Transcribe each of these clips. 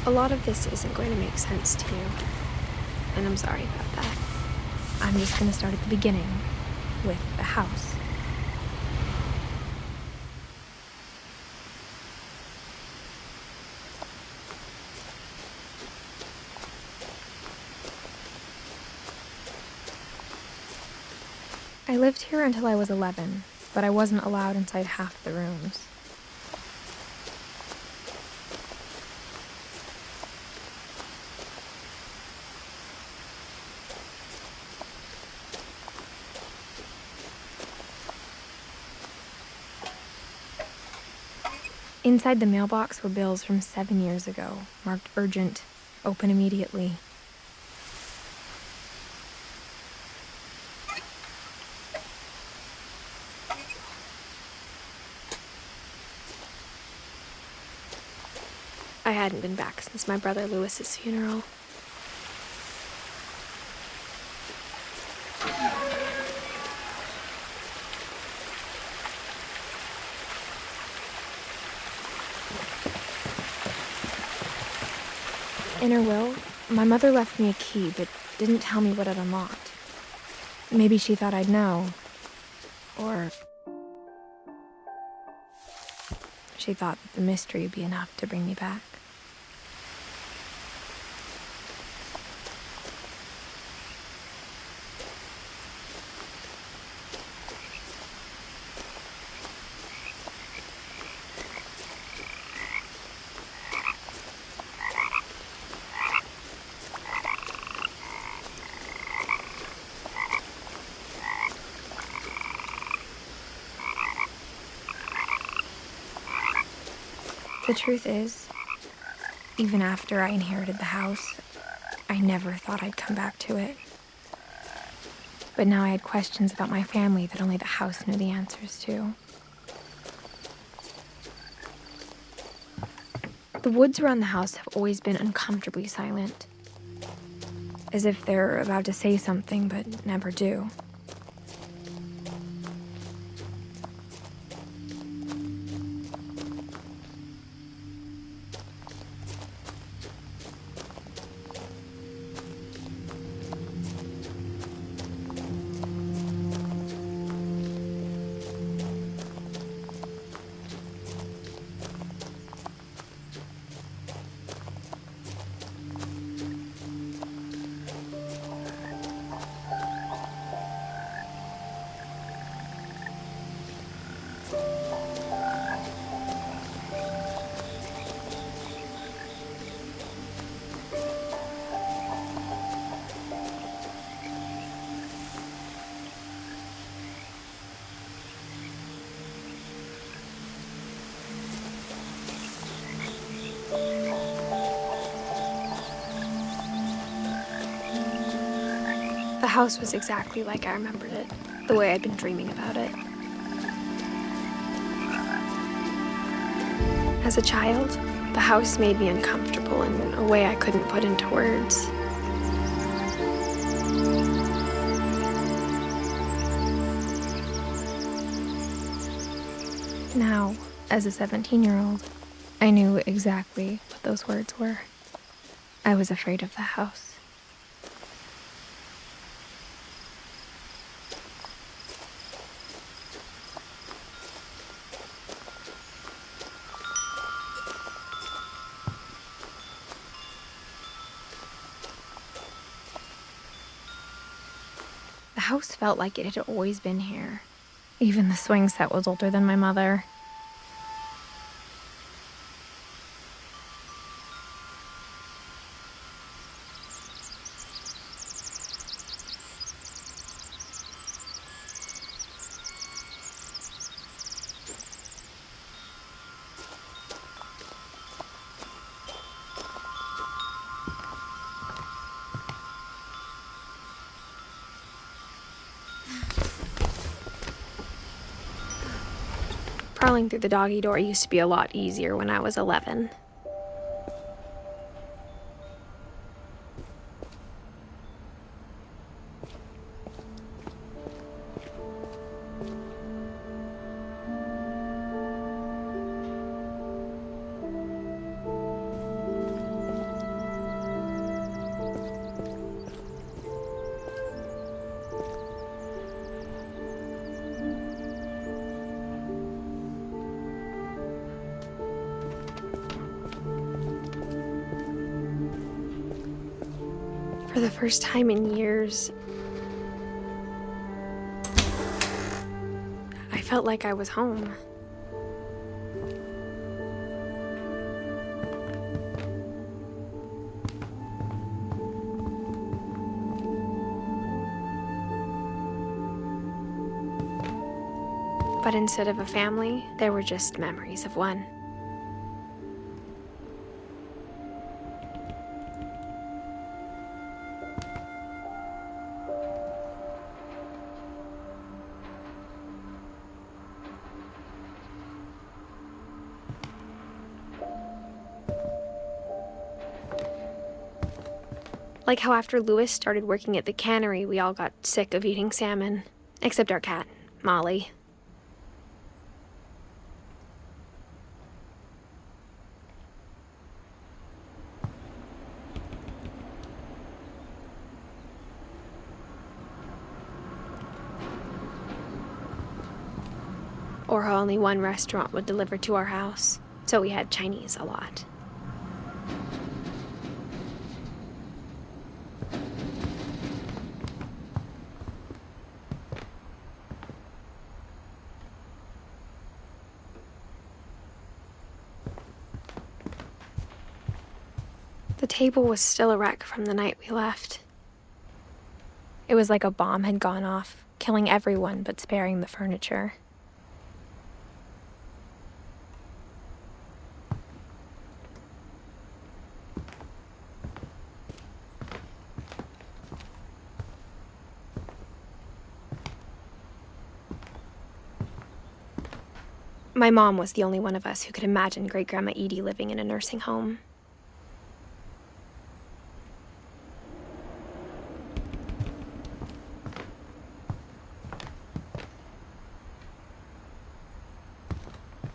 A lot of this isn't going to make sense to you, and I'm sorry about that. I'm just going to start at the beginning, with the house. I lived here until I was 11, but I wasn't allowed inside half the rooms. Inside the mailbox were bills from 7 years ago, marked urgent, open immediately. I hadn't been back since my brother Lewis's funeral. In her will, my mother left me a key, but didn't tell me what it unlocked. Maybe she thought I'd know. Or she thought that the mystery would be enough to bring me back. The truth is, even after I inherited the house, I never thought I'd come back to it. But now I had questions about my family that only the house knew the answers to. The woods around the house have always been uncomfortably silent, as if they're about to say something but never do. The house was exactly like I remembered it, the way I'd been dreaming about it. As a child, the house made me uncomfortable in a way I couldn't put into words. Now, as a 17-year-old, I knew exactly what those words were. I was afraid of the house. The house felt like it had always been here. Even the swing set was older than my mother. Crawling through the doggy door used to be a lot easier when I was 11. For the first time in years, I felt like I was home. But instead of a family, there were just memories of one. Like how after Lewis started working at the cannery, we all got sick of eating salmon. Except our cat, Molly. Or how only one restaurant would deliver to our house, so we had Chinese a lot. The table was still a wreck from the night we left. It was like a bomb had gone off, killing everyone but sparing the furniture. My mom was the only one of us who could imagine Great-Grandma Edie living in a nursing home.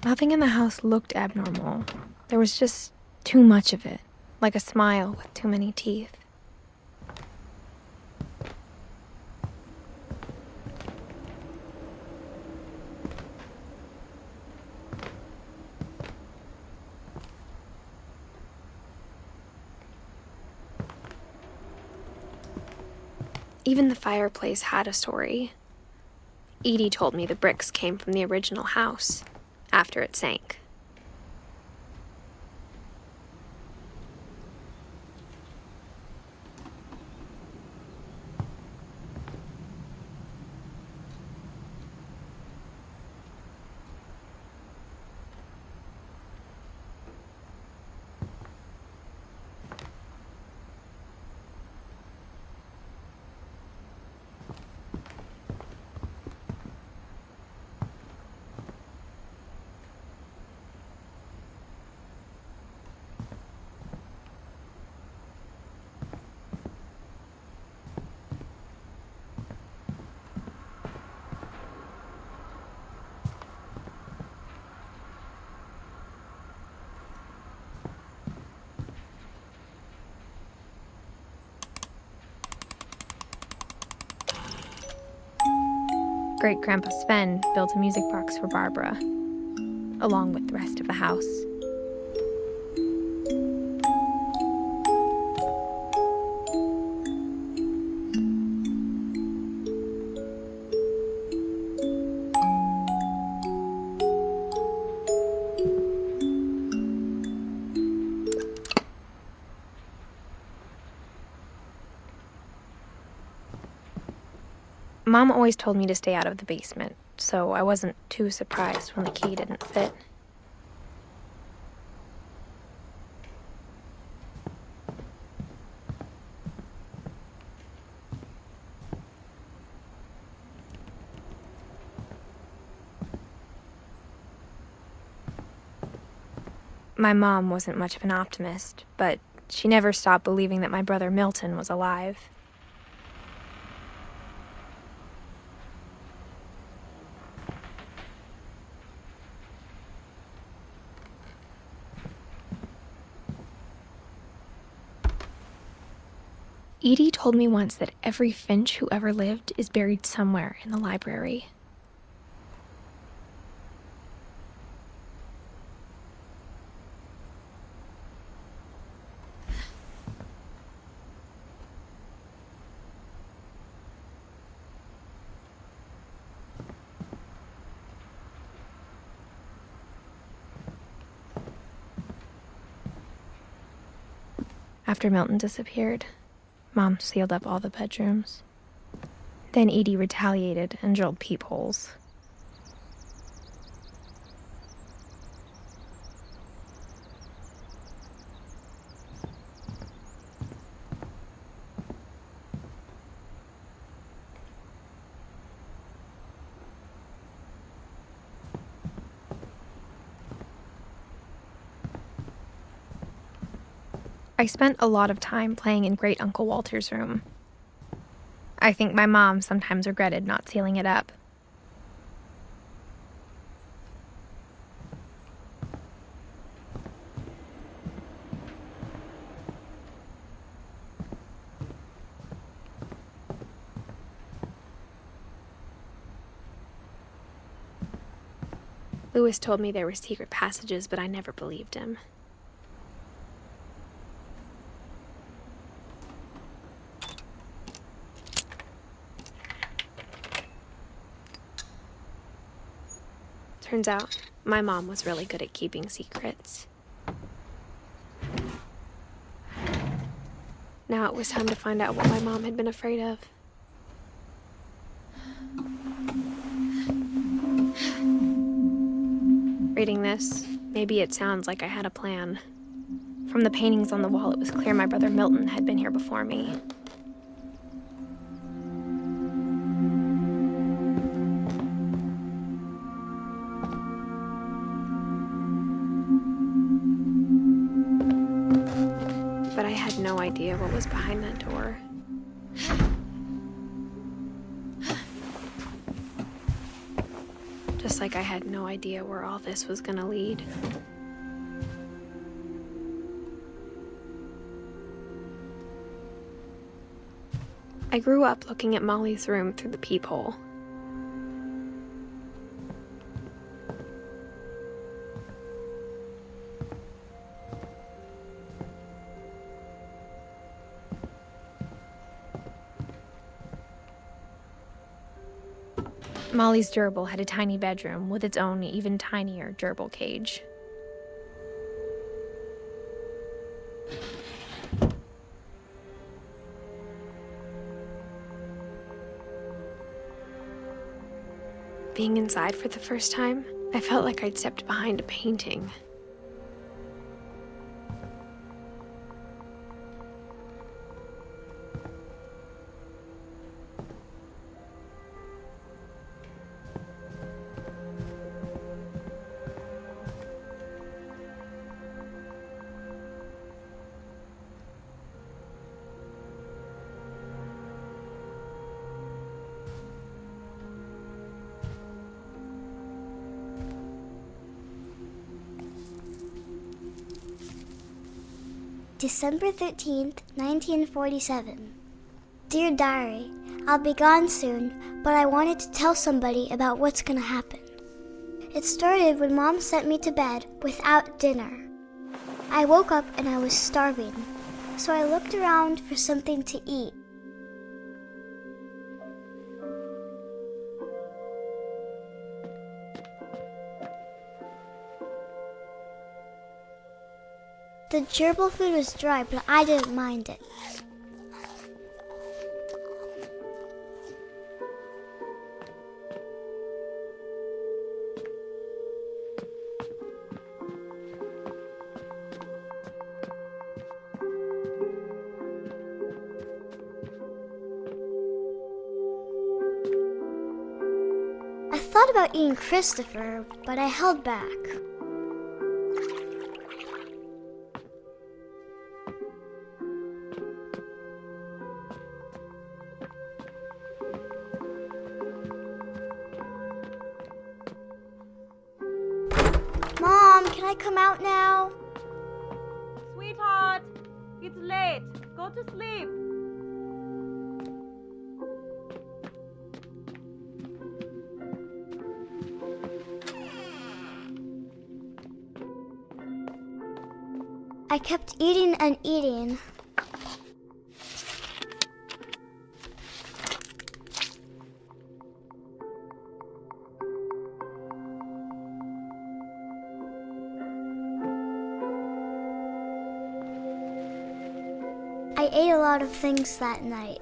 Nothing in the house looked abnormal. There was just too much of it, like a smile with too many teeth. Even the fireplace had a story. Edie told me the bricks came from the original house, after it sank. Great-Grandpa Sven built a music box for Barbara, along with the rest of the house. Mom always told me to stay out of the basement, so I wasn't too surprised when the key didn't fit. My mom wasn't much of an optimist, but she never stopped believing that my brother Milton was alive. Edie told me once that every Finch who ever lived is buried somewhere in the library. After Milton disappeared, Mom sealed up all the bedrooms. Then Edie retaliated and drilled peepholes. I spent a lot of time playing in Great Uncle Walter's room. I think my mom sometimes regretted not sealing it up. Lewis told me there were secret passages, but I never believed him. Turns out, my mom was really good at keeping secrets. Now it was time to find out what my mom had been afraid of. Reading this, maybe it sounds like I had a plan. From the paintings on the wall, it was clear my brother Milton had been here before me. But I had no idea what was behind that door. Just like I had no idea where all this was gonna lead. I grew up looking at Molly's room through the peephole. Molly's gerbil had a tiny bedroom with its own even tinier gerbil cage. Being inside for the first time, I felt like I'd stepped behind a painting. December 13th, 1947. Dear Diary, I'll be gone soon, but I wanted to tell somebody about what's gonna happen. It started when Mom sent me to bed without dinner. I woke up and I was starving, so I looked around for something to eat. The gerbil food was dry, but I didn't mind it. I thought about eating Christopher, but I held back. Mom, can I come out now? Sweetheart, it's late. Go to sleep. I kept eating and eating. ate a lot of things that night.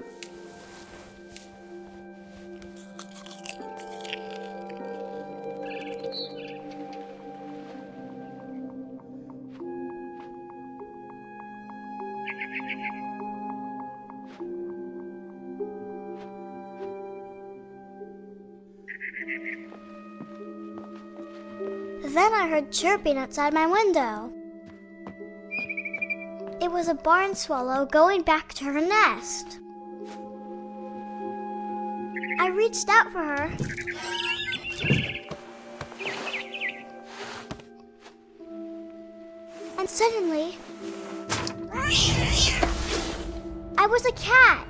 Then I heard chirping outside my window. It was a barn swallow going back to her nest. I reached out for her. And suddenly, I was a cat.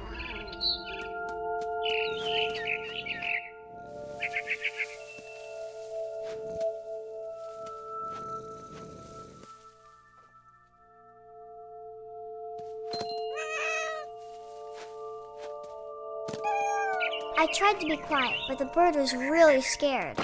I tried to be quiet, but the bird was really scared.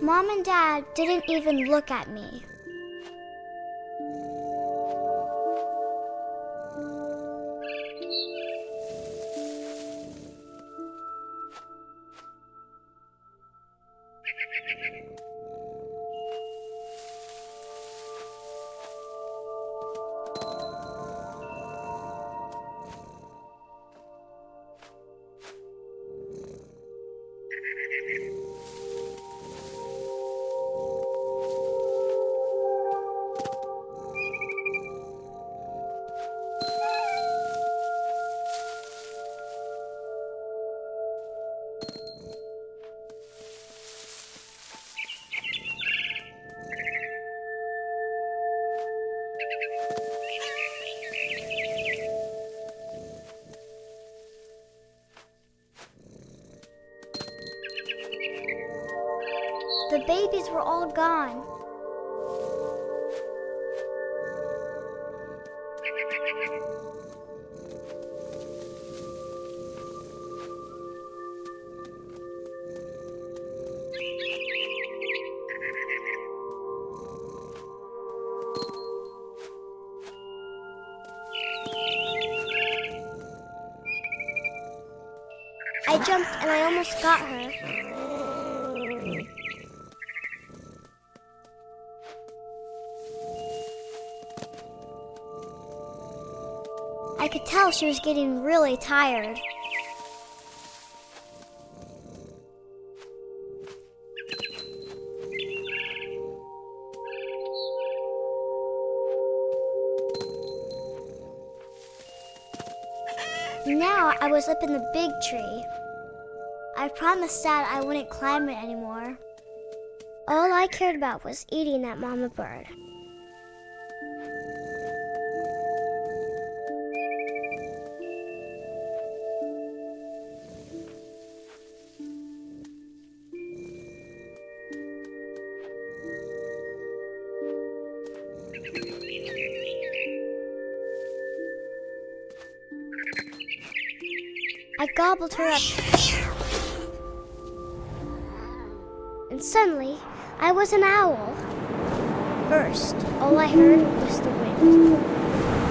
Mom and Dad didn't even look at me. The babies were all gone. I jumped and I almost got her. I could tell she was getting really tired. Now I was up in the big tree. I promised Dad I wouldn't climb it anymore. All I cared about was eating that mama bird. I gobbled her up. And suddenly, I was an owl. First, all I heard was the wind.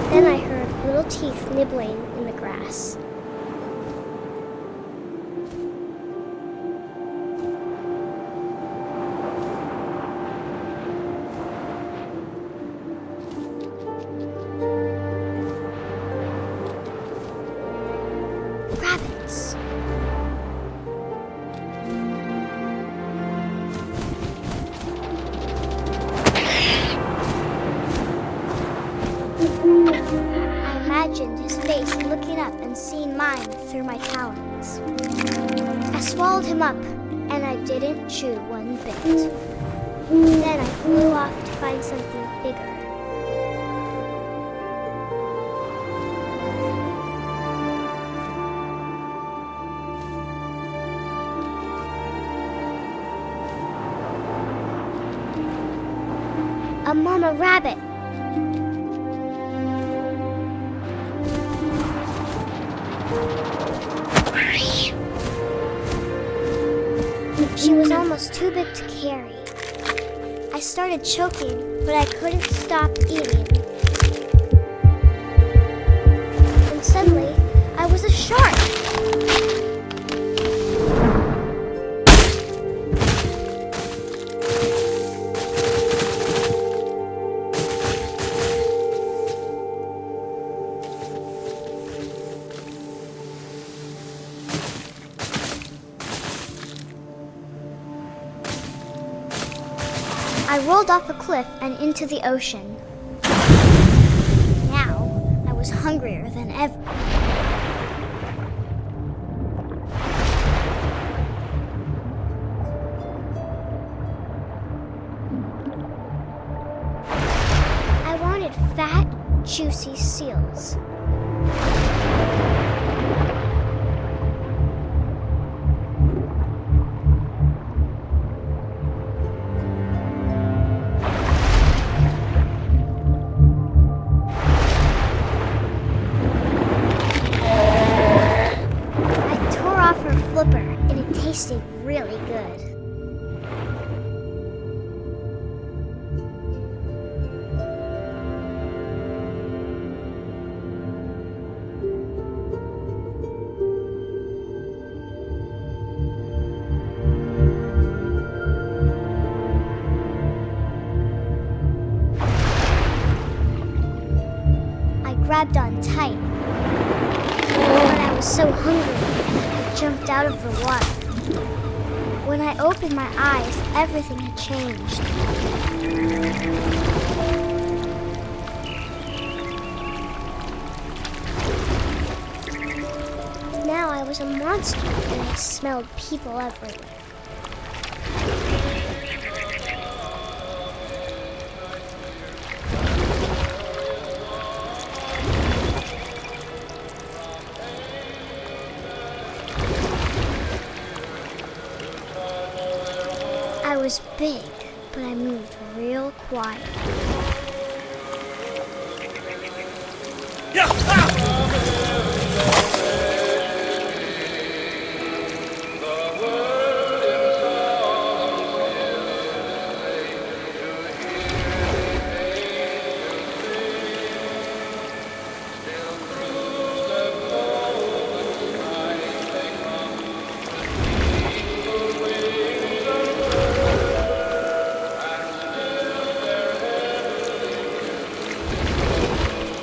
Then I heard little teeth nibbling in the grass. rabbits. I imagined his face looking up and seeing mine through my talons. I swallowed him up, and I didn't chew one bit. Then I flew off to find something bigger. A mama rabbit. She was almost too big to carry. I started choking, but I couldn't stop eating. And suddenly, I was a shark. I rolled off a cliff and into the ocean. Now, I was hungrier than ever. I wanted fat, juicy seals. And it tasted really good. I grabbed on tight, but I was so hungry. Jumped out of the water. When I opened my eyes, everything had changed. Now I was a monster and I smelled people everywhere. I was big, but I moved real quiet.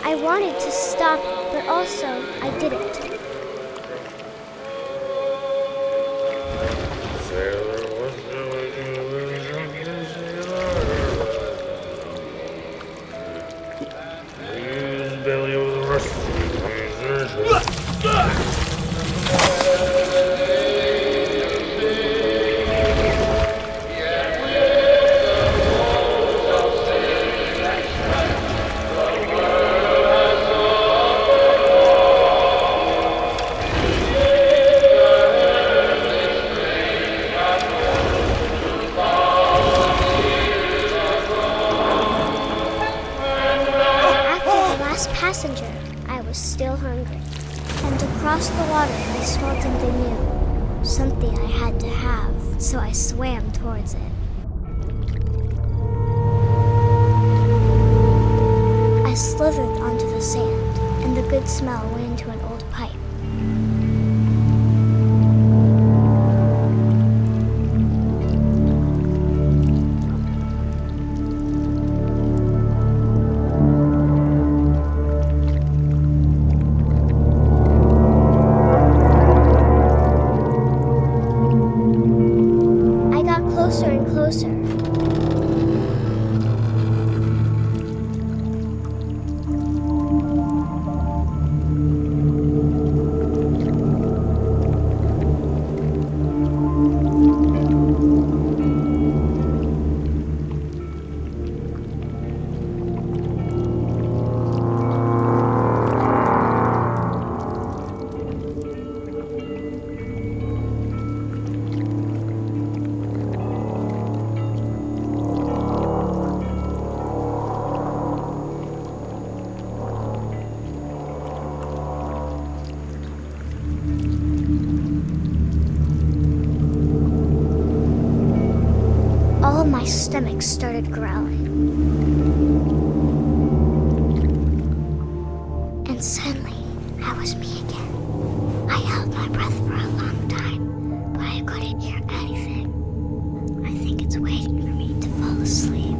I wanted to stop, but also I didn't. Passenger, I was still hungry. And across the water, I smelled something new. Something I had to have, so I swam towards it. I slithered onto the sand, and the good smell went into an old pipe. my stomach started growling. And suddenly, I was me again. I held my breath for a long time, but I couldn't hear anything. I think it's waiting for me to fall asleep.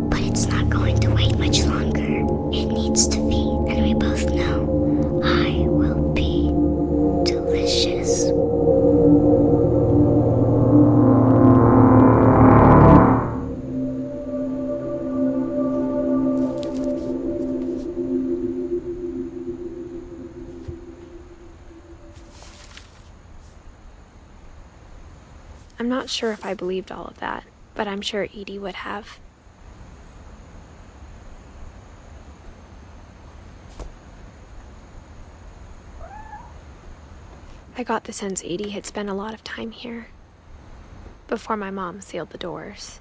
But it's not going to wait much longer. It needs to feed, and we both know I will be delicious. I'm not sure if I believed all of that, but I'm sure Edie would have. I got the sense Edie had spent a lot of time here, before my mom sealed the doors.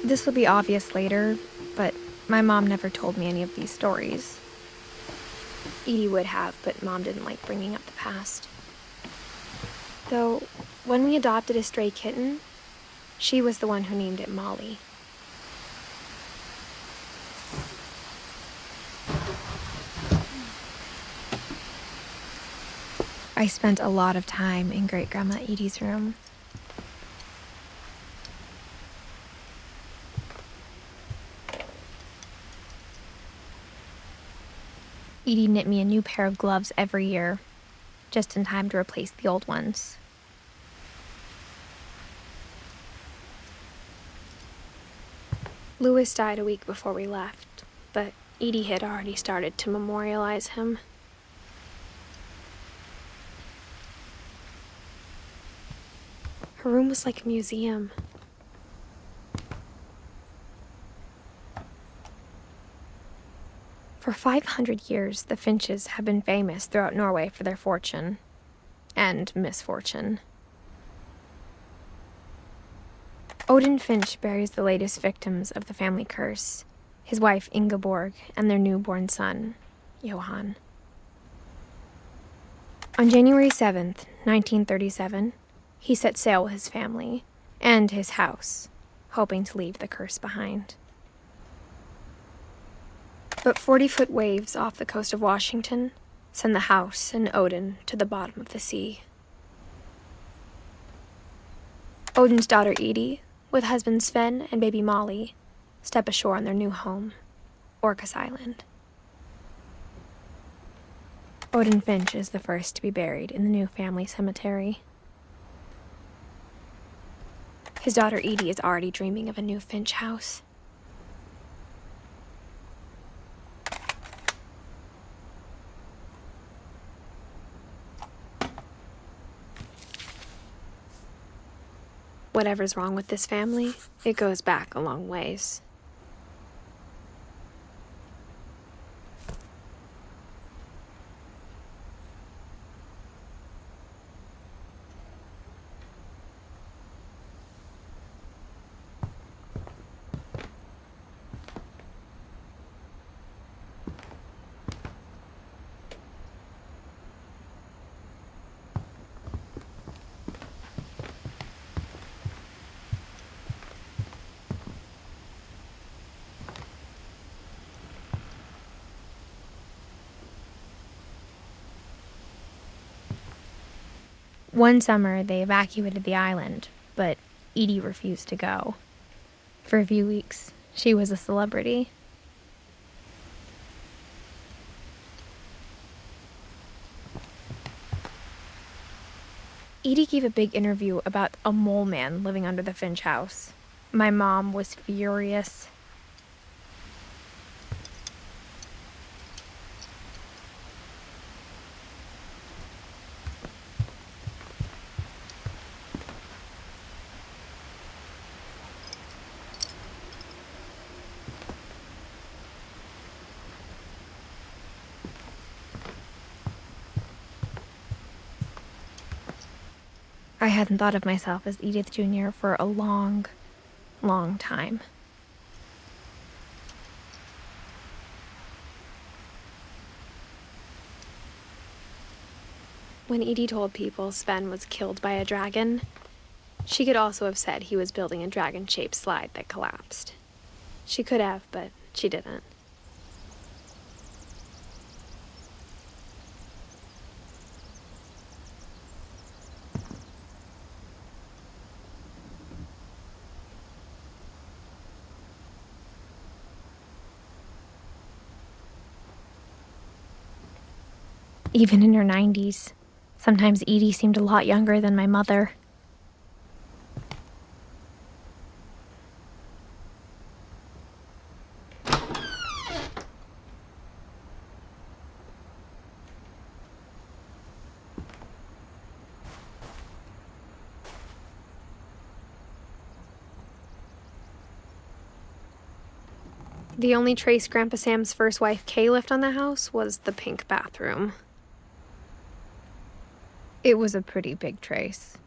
This will be obvious later, but my mom never told me any of these stories. Edie would have, but Mom didn't like bringing up the past. Though, when we adopted a stray kitten, she was the one who named it Molly. I spent a lot of time in Great-Grandma Edie's room. Edie knit me a new pair of gloves every year, just in time to replace the old ones. Louis died a week before we left, but Edie had already started to memorialize him. Her room was like a museum. For 500 years, the Finches have been famous throughout Norway for their fortune and misfortune. Odin Finch buries the latest victims of the family curse, his wife Ingeborg and their newborn son, Johan. On January 7th, 1937, he set sail with his family and his house, hoping to leave the curse behind. But 40-foot waves off the coast of Washington send the house and Odin to the bottom of the sea. Odin's daughter Edie, with husband Sven and baby Molly, step ashore on their new home, Orcas Island. Odin Finch is the first to be buried in the new family cemetery. His daughter Edie is already dreaming of a new Finch house. Whatever's wrong with this family, it goes back a long ways. One summer, they evacuated the island, but Edie refused to go. For a few weeks, she was a celebrity. Edie gave a big interview about a mole man living under the Finch house. My mom was furious. I hadn't thought of myself as Edith Jr. for a long, long time. When Edie told people Sven was killed by a dragon, she could also have said he was building a dragon-shaped slide that collapsed. She could have, but she didn't. Even in her 90s, sometimes Edie seemed a lot younger than my mother. The only trace Grandpa Sam's first wife, Kay, left on the house was the pink bathroom. It was a pretty big trace.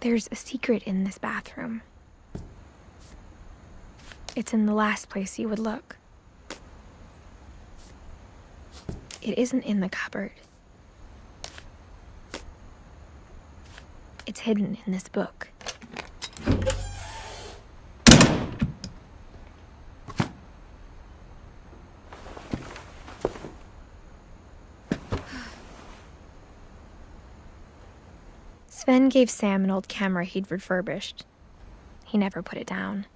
There's a secret in this bathroom. It's in the last place you would look. It isn't in the cupboard. It's hidden in this book. Sven gave Sam an old camera he'd refurbished. He never put it down.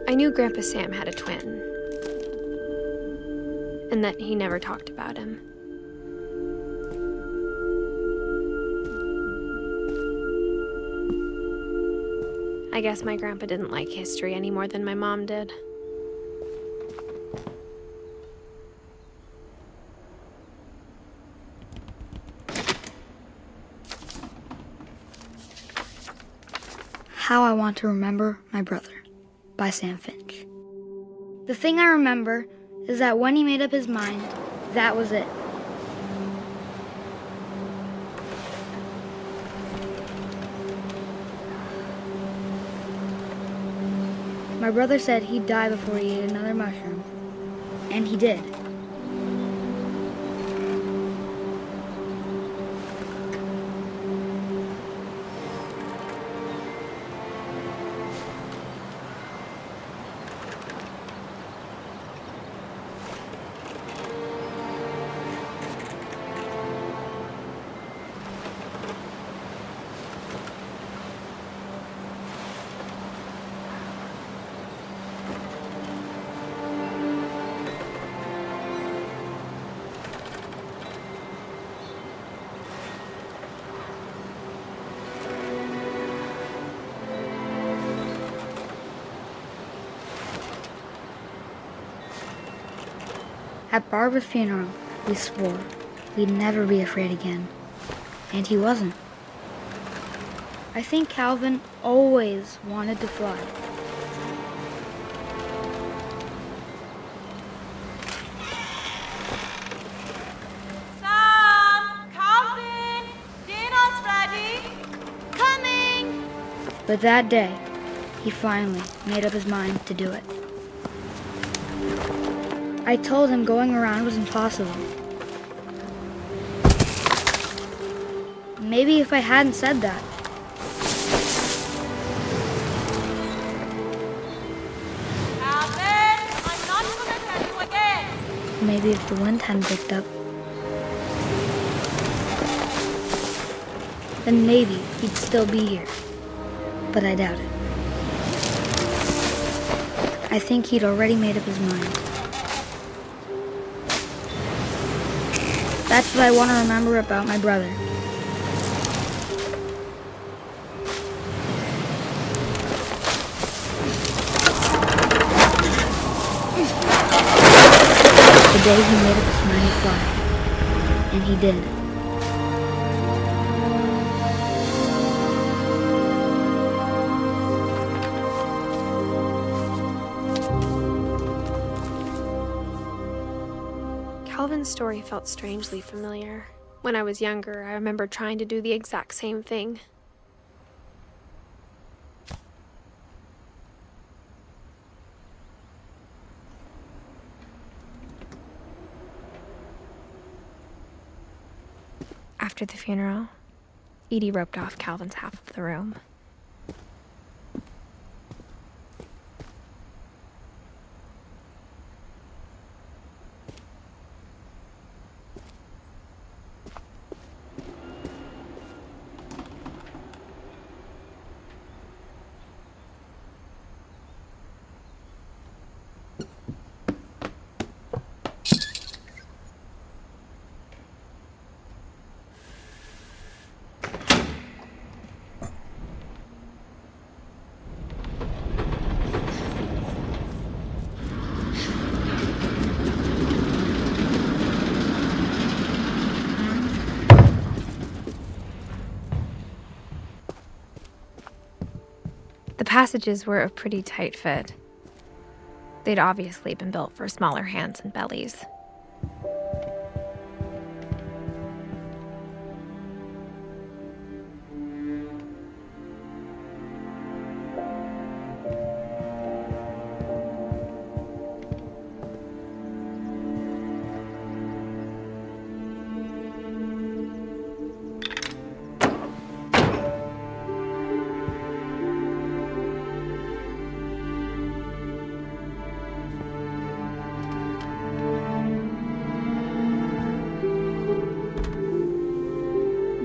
I knew Grandpa Sam had a twin, and that he never talked about him. I guess my grandpa didn't like history any more than my mom did. How I Want to Remember My Brother by Sam Finch. The thing I remember is that when he made up his mind, that was it. My brother said he'd die before he ate another mushroom, and he did. At Barbara's funeral, we swore we'd never be afraid again. And he wasn't. I think Calvin always wanted to fly. Sam! Calvin! Dinner's ready! Coming! But that day, he finally made up his mind to do it. I told him going around was impossible. Maybe if I hadn't said that, Calvin! I'm not gonna tell you again! maybe if the wind hadn't picked up, then maybe he'd still be here. But I doubt it. I think he'd already made up his mind. That's what I want to remember about my brother. The day he made up his mind to fly. And he did. Calvin's story felt strangely familiar. When I was younger, I remember trying to do the exact same thing. After the funeral, Edie roped off Calvin's half of the room. The passages were a pretty tight fit. They'd obviously been built for smaller hands and bellies.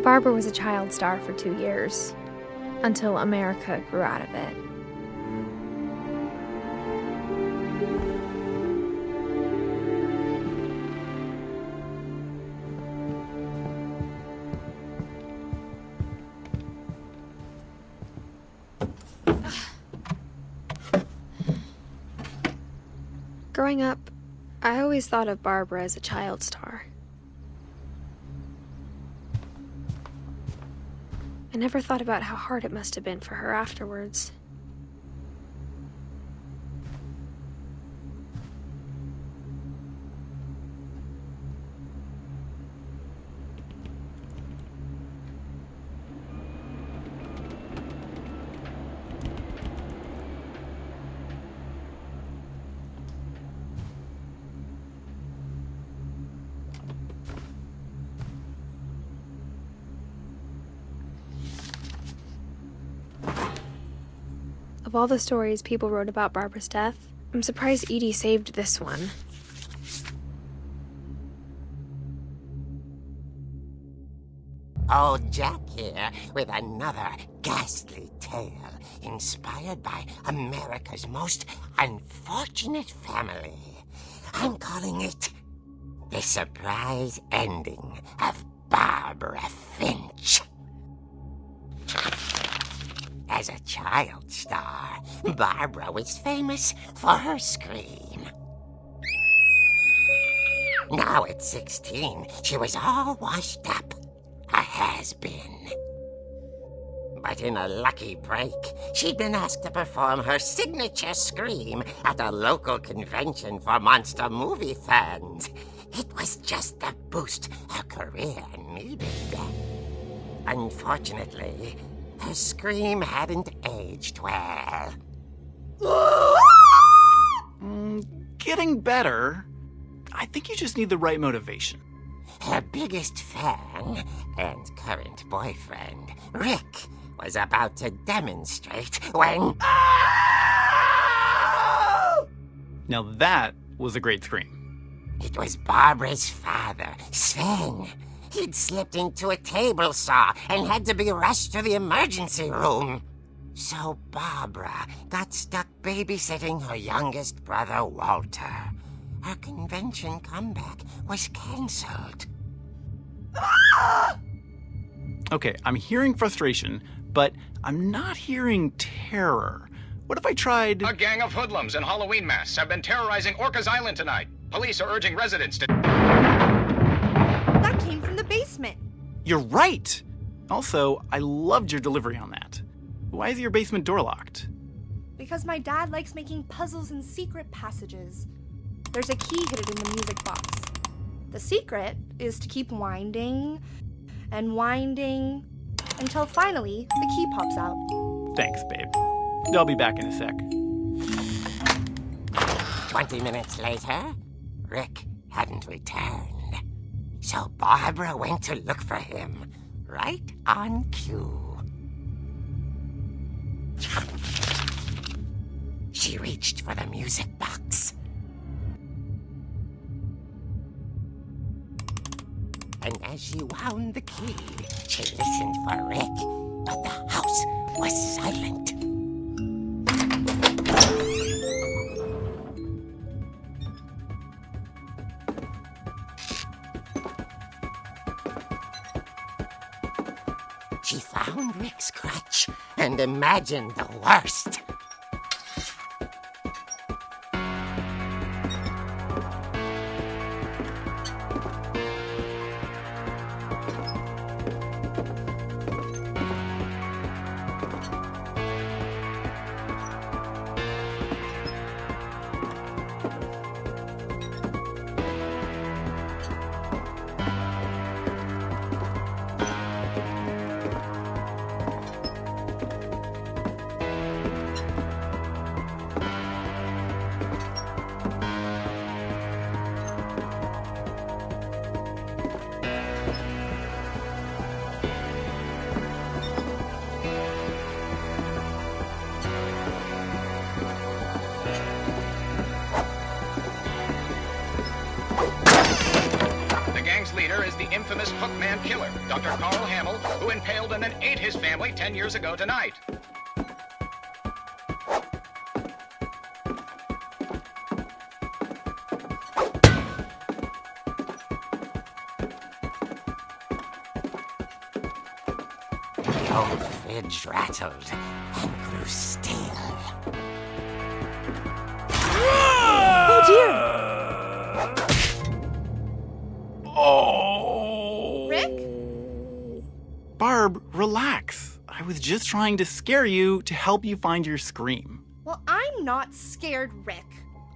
Barbara was a child star for 2 years, until America grew out of it. Growing up, I always thought of Barbara as a child star. I never thought about how hard it must have been for her afterwards. Of all the stories people wrote about Barbara's death, I'm surprised Edie saved this one. Old Jack here with another ghastly tale inspired by America's most unfortunate family. I'm calling it The Surprise Ending of Barbara Finch. As a child star, Barbara was famous for her scream. Now at 16, she was all washed up. A has-been. But in a lucky break, she'd been asked to perform her signature scream at a local convention for monster movie fans. It was just the boost her career needed. Unfortunately, her scream hadn't aged well. Getting better. I think you just need the right motivation. Her biggest fan and current boyfriend, Rick, was about to demonstrate when... Now that was a great scream. It was Barbara's father, Sven. He'd slipped into a table saw and had to be rushed to the emergency room. So Barbara got stuck babysitting her youngest brother, Walter. Her convention comeback was cancelled. Okay, I'm hearing frustration, but I'm not hearing terror. What if I tried... A gang of hoodlums in Halloween masks have been terrorizing Orcas Island tonight. Police are urging residents to... That came from the basement. You're right! Also, I loved your delivery on that. Why is your basement door locked? Because my dad likes making puzzles and secret passages. There's a key hidden in the music box. The secret is to keep winding and winding until finally the key pops out. Thanks, babe. I'll be back in a sec. 20 minutes later, Rick hadn't returned. So Barbara went to look for him, right on cue. She reached for the music box. And as she wound the key, she listened for Rick, but the house was silent. She found Rick's crutch and imagined the worst. The infamous Hookman killer, Dr. Carl Hamill, who impaled and then ate his family 10 years ago tonight. The old fridge rattled and grew still. Oh dear! Oh! Rick? Barb, relax. I was just trying to scare you to help you find your scream. Well, I'm not scared, Rick.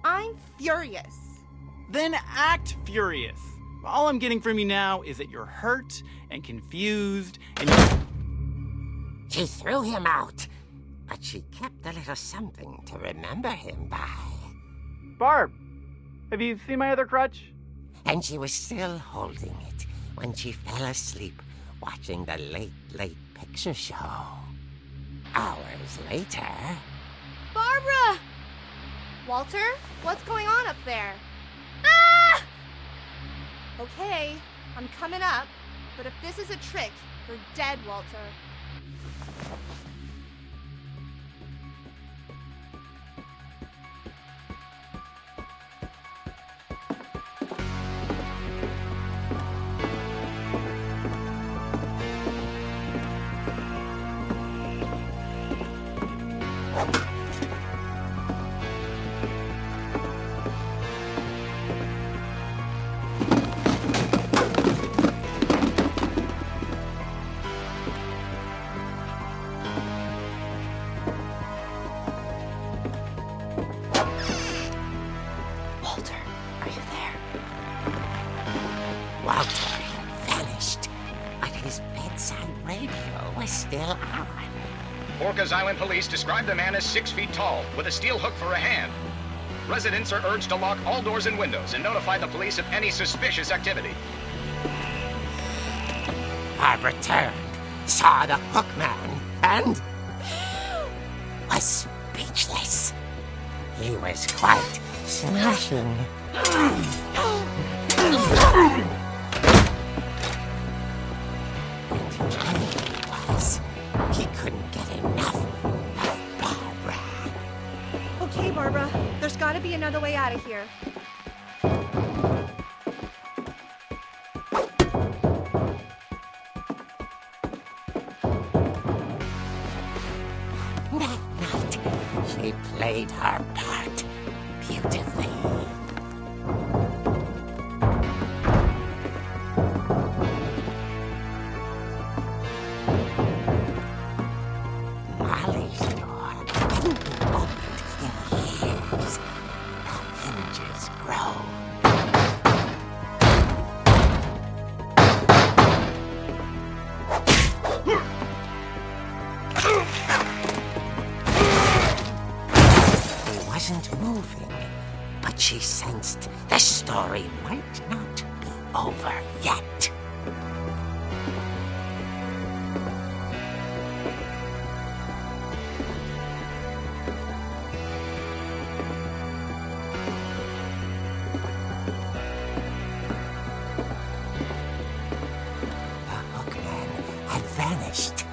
I'm furious. Then act furious. All I'm getting from you now is that you're hurt and confused and She threw him out, but she kept a little something to remember him by. Barb, have you seen my other crutch? And she was still holding it when she fell asleep watching the late picture show. Hours later... Barbara! Walter, what's going on up there? Ah! Okay, I'm coming up, but if this is a trick, you're dead, Walter. Walter had vanished, but his bedside radio was still on. Orcas Island police describe the man as 6 feet tall, with a steel hook for a hand. Residents are urged to lock all doors and windows and notify the police of any suspicious activity. Barbara turned, saw the hook man, and was speechless. He was quite smashing. He couldn't get enough of Barbara. Okay, Barbara, there's gotta be another way out of here. That night, she played her part beautifully. Molly's door hadn't been opened in years. The hinges groaned. He wasn't moving, but she sensed the story might not be over yet. Vanished.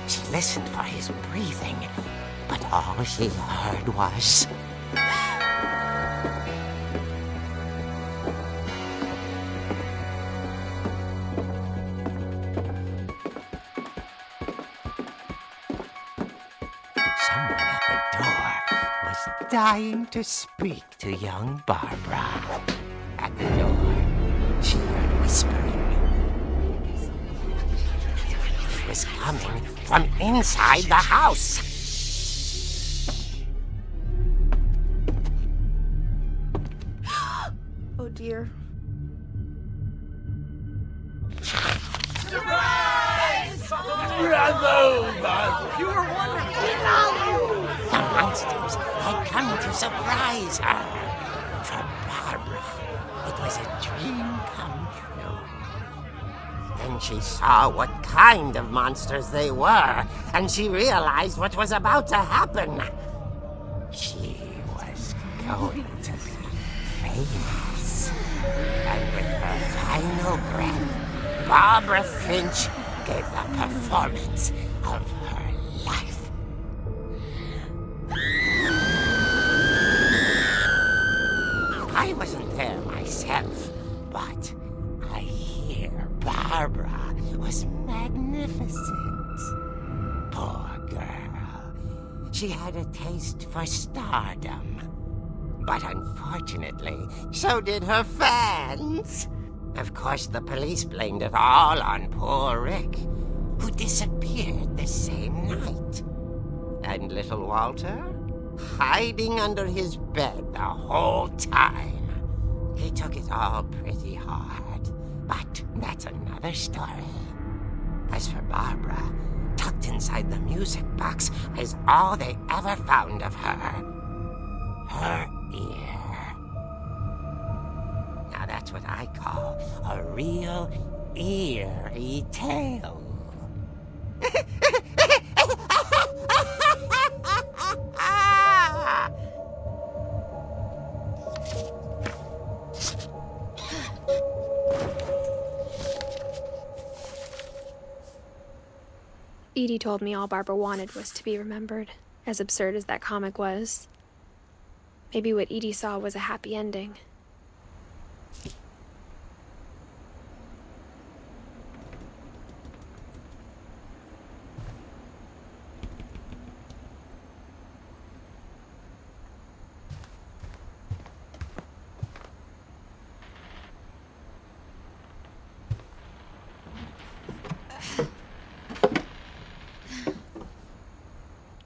She listened for his breathing, but all she heard was... Someone at the door was dying to speak to young Barbara. At the door, she heard whispering. Was coming from inside the house. Oh dear. Surprise! Bravo, Barbara! You were one. The monsters had come to surprise her. For Barbara, it was a dream come true. Then she saw what kind of monsters they were, and she realized what was about to happen. She was going to be famous. And with her final breath, Barbara Finch gave the performance of her life. I wasn't there myself, but I hear Barbara was magnificent. Poor girl. She had a taste for stardom. But unfortunately, so did her fans. Of course, the police blamed it all on poor Rick, who disappeared the same night. And little Walter? Hiding under his bed the whole time. He took it all pretty hard, but that's another story. As for Barbara, tucked inside the music box is all they ever found of her. Her ear. Now that's what I call a real eerie tale. Edie told me all Barbara wanted was to be remembered, as absurd as that comic was. Maybe what Edie saw was a happy ending.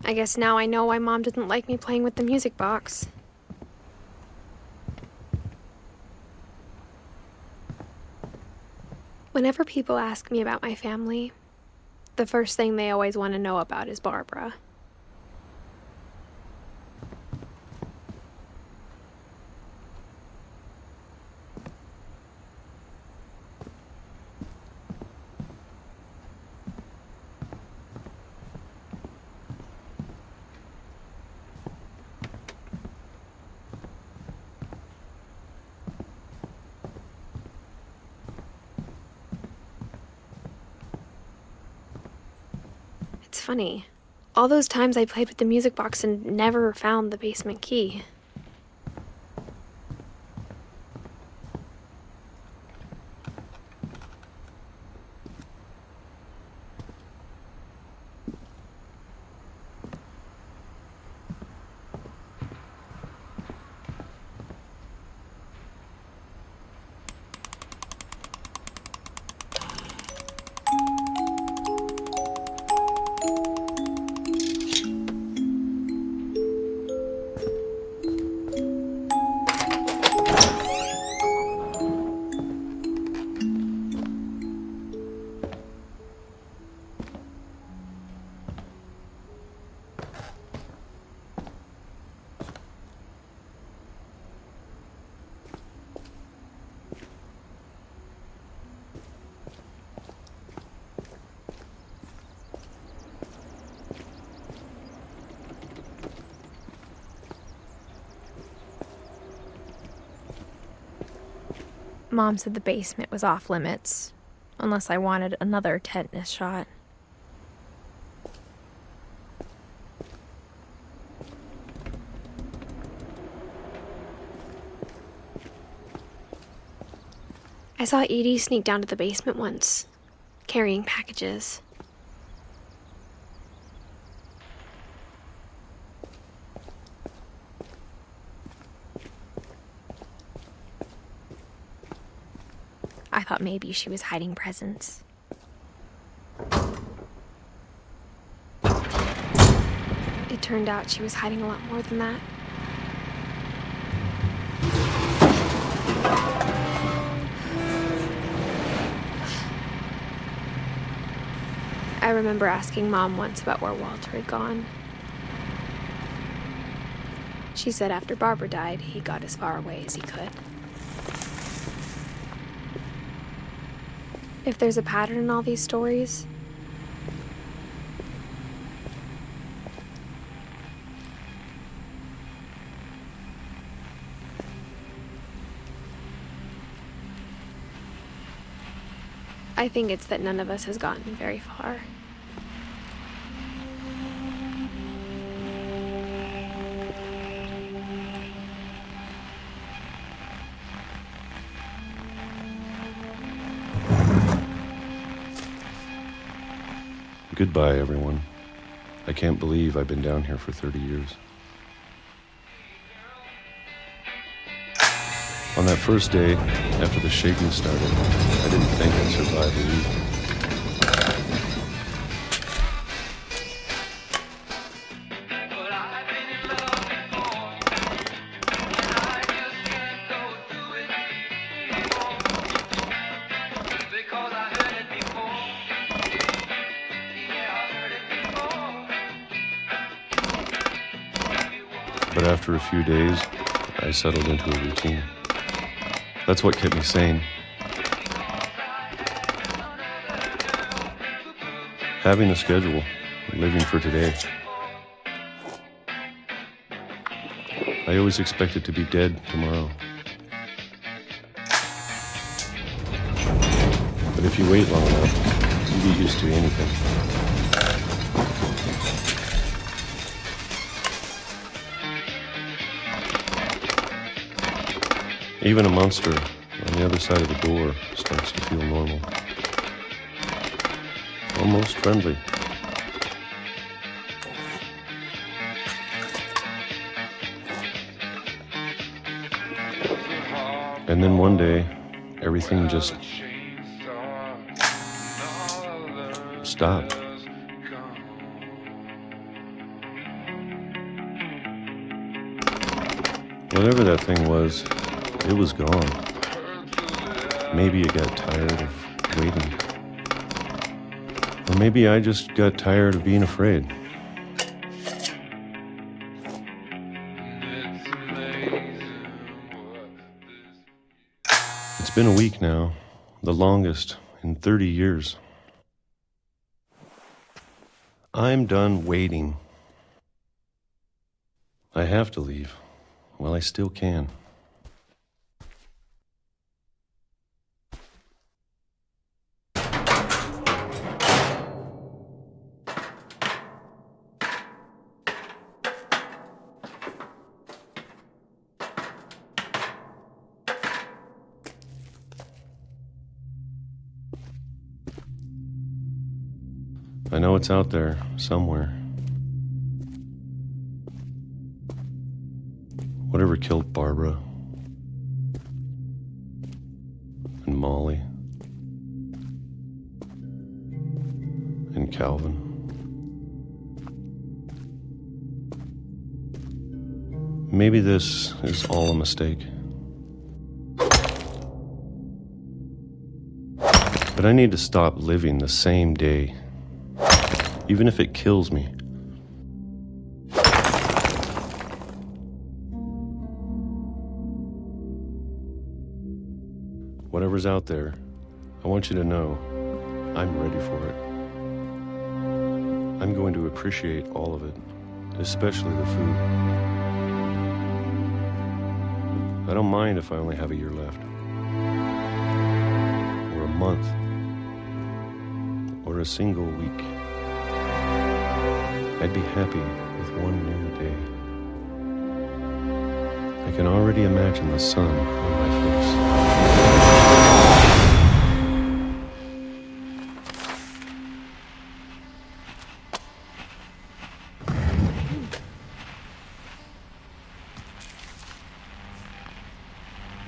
I guess now I know why Mom didn't like me playing with the music box. Whenever people ask me about my family, the first thing they always want to know about is Barbara. It's funny. All those times I played with the music box and never found the basement key. Mom said the basement was off limits, unless I wanted another tetanus shot. I saw Edie sneak down to the basement once, carrying packages. I thought maybe she was hiding presents. It turned out she was hiding a lot more than that. I remember asking Mom once about where Walter had gone. She said after Barbara died, he got as far away as he could. If there's a pattern in all these stories, I think it's that none of us has gotten very far. Goodbye, everyone. I can't believe I've been down here for 30 years. On that first day, after the shaking started, I didn't think I'd survive a week. But after a few days, I settled into a routine. That's what kept me sane. Having a schedule, living for today. I always expected to be dead tomorrow. But if you wait long enough, you get used to anything. Even a monster on the other side of the door starts to feel normal. Almost friendly. And then one day, everything just stopped. Whatever that thing was, it was gone. Maybe it got tired of waiting. Or maybe I just got tired of being afraid. It's been a week now, the longest in 30 years. I'm done waiting. I have to leave while I still can. I know it's out there somewhere. Whatever killed Barbara and Molly and Calvin. Maybe this is all a mistake. But I need to stop living the same day, even if it kills me. Whatever's out there, I want you to know I'm ready for it. I'm going to appreciate all of it, especially the food. I don't mind if I only have a year left, or a month, or a single week. I'd be happy with one new day. I can already imagine the sun on my face.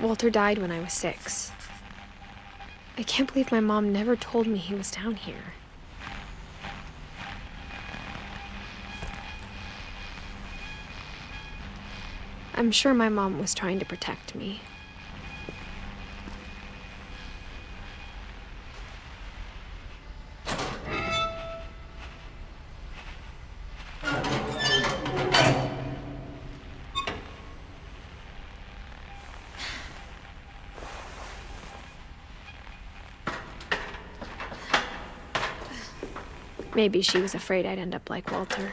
Walter died when I was 6. I can't believe my mom never told me he was down here. I'm sure my mom was trying to protect me. Maybe she was afraid I'd end up like Walter.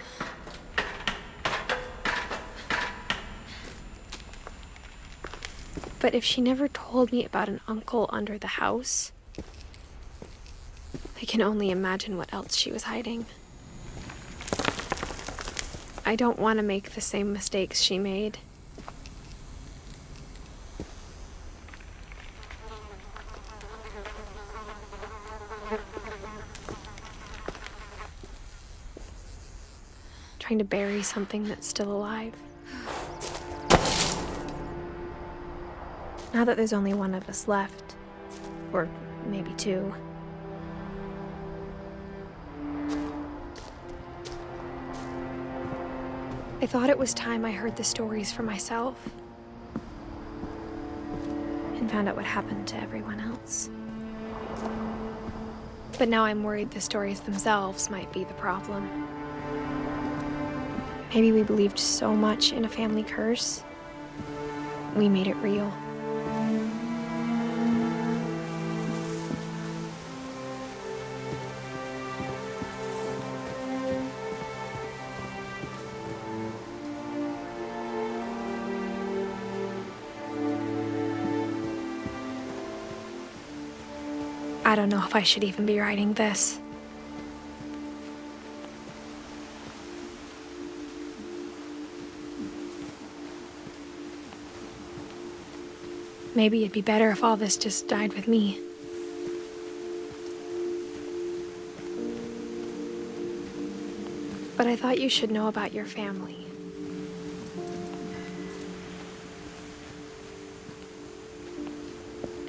But if she never told me about an uncle under the house, I can only imagine what else she was hiding. I don't want to make the same mistakes she made. Trying to bury something that's still alive. Now that there's only one of us left, or maybe 2, I thought it was time I heard the stories for myself and found out what happened to everyone else. But now I'm worried the stories themselves might be the problem. Maybe we believed so much in a family curse, we made it real. I don't know if I should even be writing this. Maybe it'd be better if all this just died with me. But I thought you should know about your family.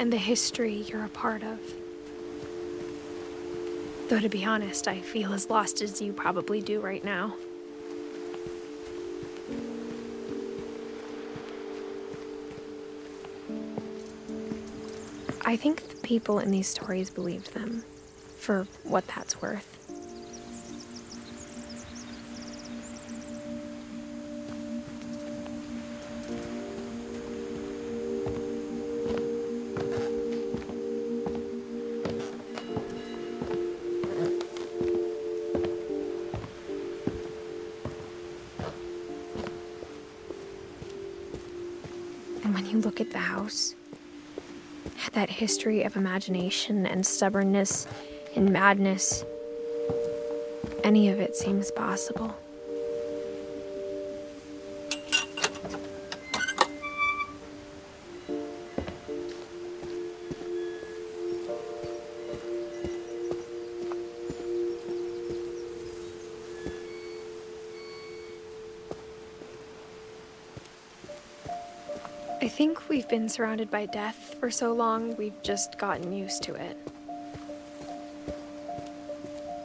And the history you're a part of. Though to be honest, I feel as lost as you probably do right now. I think the people in these stories believed them, for what that's worth. And when you look at the house, that history of imagination and stubbornness and madness, any of it seems possible. I think we've been surrounded by death for so long, we've just gotten used to it.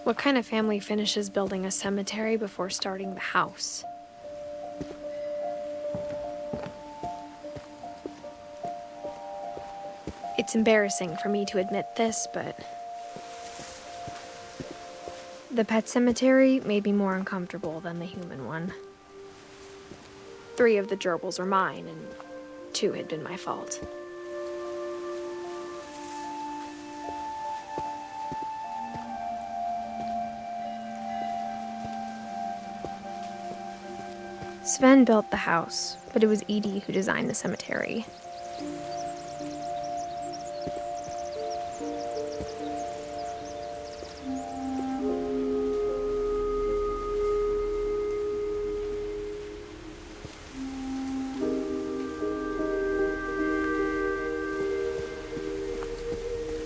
What kind of family finishes building a cemetery before starting the house? It's embarrassing for me to admit this, but the pet cemetery made me more uncomfortable than the human one. 3 of the gerbils were mine, and 2 had been my fault. Sven built the house, but it was Edith who designed the cemetery.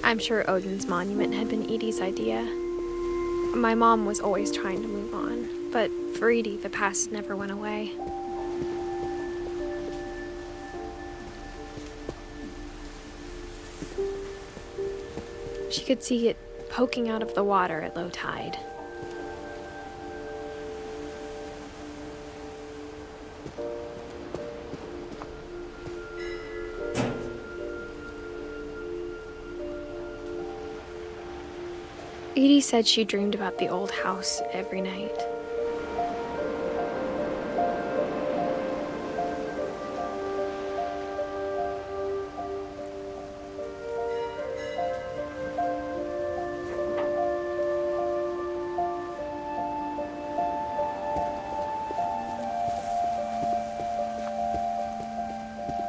I'm sure Odin's monument had been Edie's idea. My mom was always trying to move on, but for Edie, the past never went away. She could see it poking out of the water at low tide. Edie said she dreamed about the old house every night.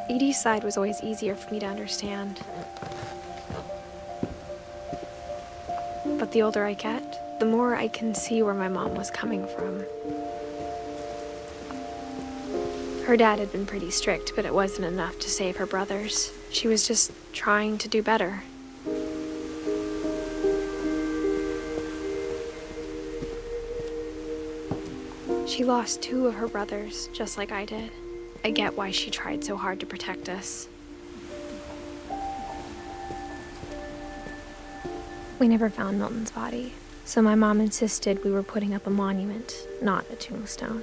Edie's side was always easier for me to understand. But the older I get, the more I can see where my mom was coming from. Her dad had been pretty strict, but it wasn't enough to save her brothers. She was just trying to do better. She lost 2 of her brothers, just like I did. I get why she tried so hard to protect us. We never found Milton's body, so my mom insisted we were putting up a monument, not a tombstone.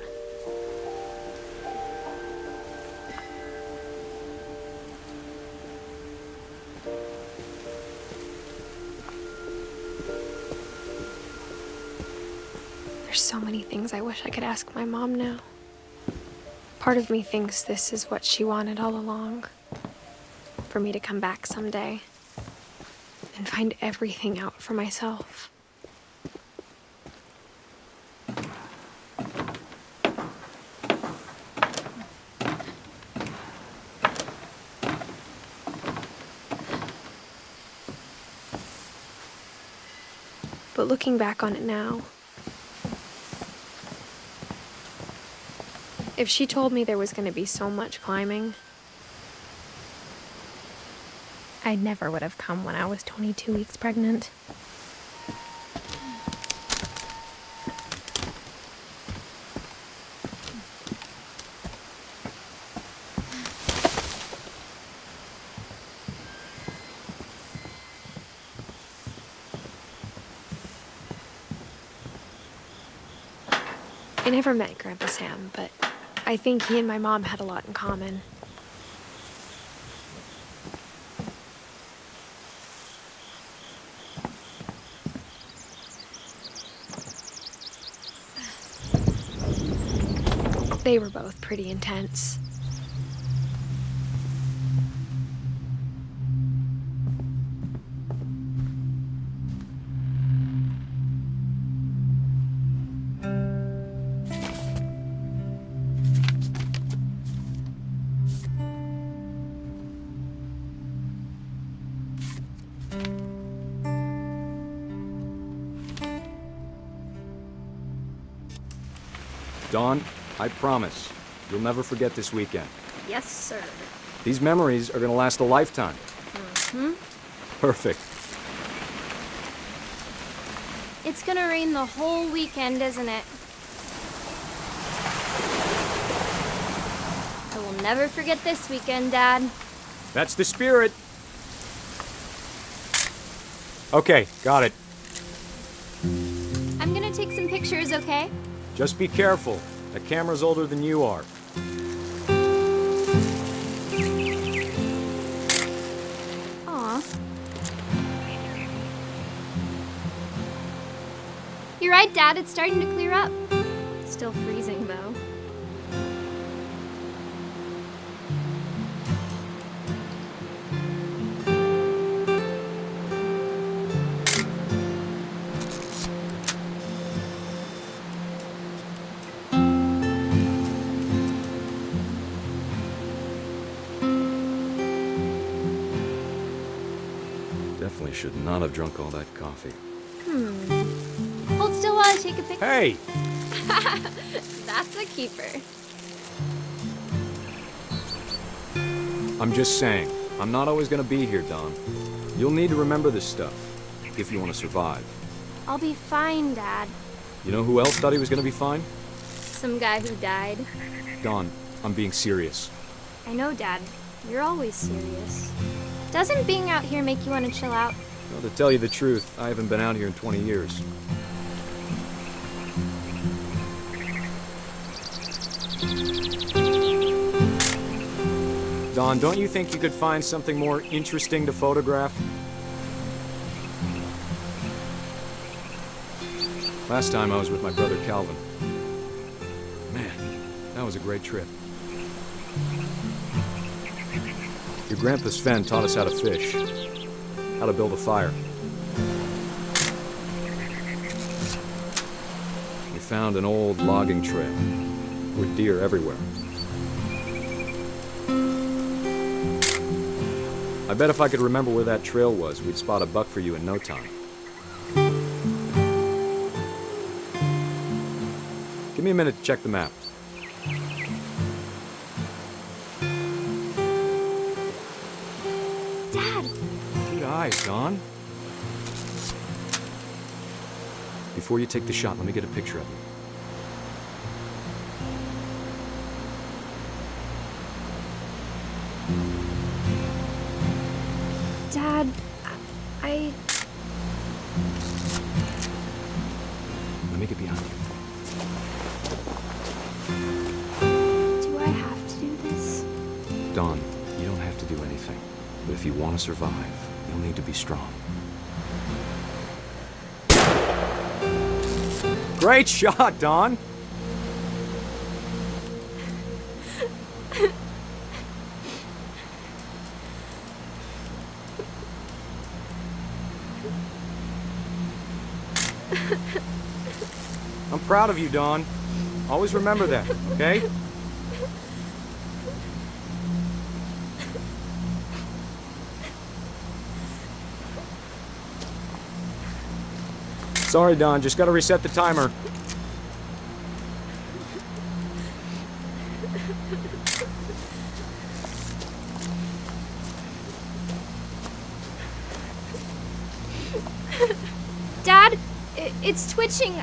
There's so many things I wish I could ask my mom now. Part of me thinks this is what she wanted all along, for me to come back someday and find everything out for myself. But looking back on it now, if she told me there was going to be so much climbing, I never would have come when I was 22 weeks pregnant. I never met Grandpa Sam, but I think he and my mom had a lot in common. They were both pretty intense. Dawn, I promise, you'll never forget this weekend. Yes, sir. These memories are gonna last a lifetime. Perfect. It's gonna rain the whole weekend, isn't it? I will never forget this weekend, Dad. That's the spirit. Okay, got it. I'm gonna take some pictures, okay? Just be careful. That camera's older than you are. Aw. You're right, Dad. It's starting to clear up. Still freezing, though. Definitely should not have drunk all that coffee. Hold still while I take a picture. Hey! That's a keeper. I'm just saying, I'm not always gonna be here, Dawn. You'll need to remember this stuff, if you want to survive. I'll be fine, Dad. You know who else thought he was gonna be fine? Some guy who died. Dawn, I'm being serious. I know, Dad. You're always serious. Doesn't being out here make you want to chill out? Well, to tell you the truth, I haven't been out here in 20 years. Dawn, don't you think you could find something more interesting to photograph? Last time I was with my brother Calvin. Man, that was a great trip. Your grandpa Sven taught us how to fish, how to build a fire. We found an old logging trail with deer everywhere. I bet if I could remember where that trail was, we'd spot a buck for you in no time. Give me a minute to check the map. Dad! Good eyes, Dawn. Before you take the shot, let me get a picture of you. Dad, I... Let me get behind you. Do I have to do this? Dawn, you don't have to do anything. But if you want to survive, you'll need to be strong. Great shot, Dawn! I'm proud of you, Dawn. Always remember that, okay? Sorry, Dawn, just gotta reset the timer. Dad, it's twitching.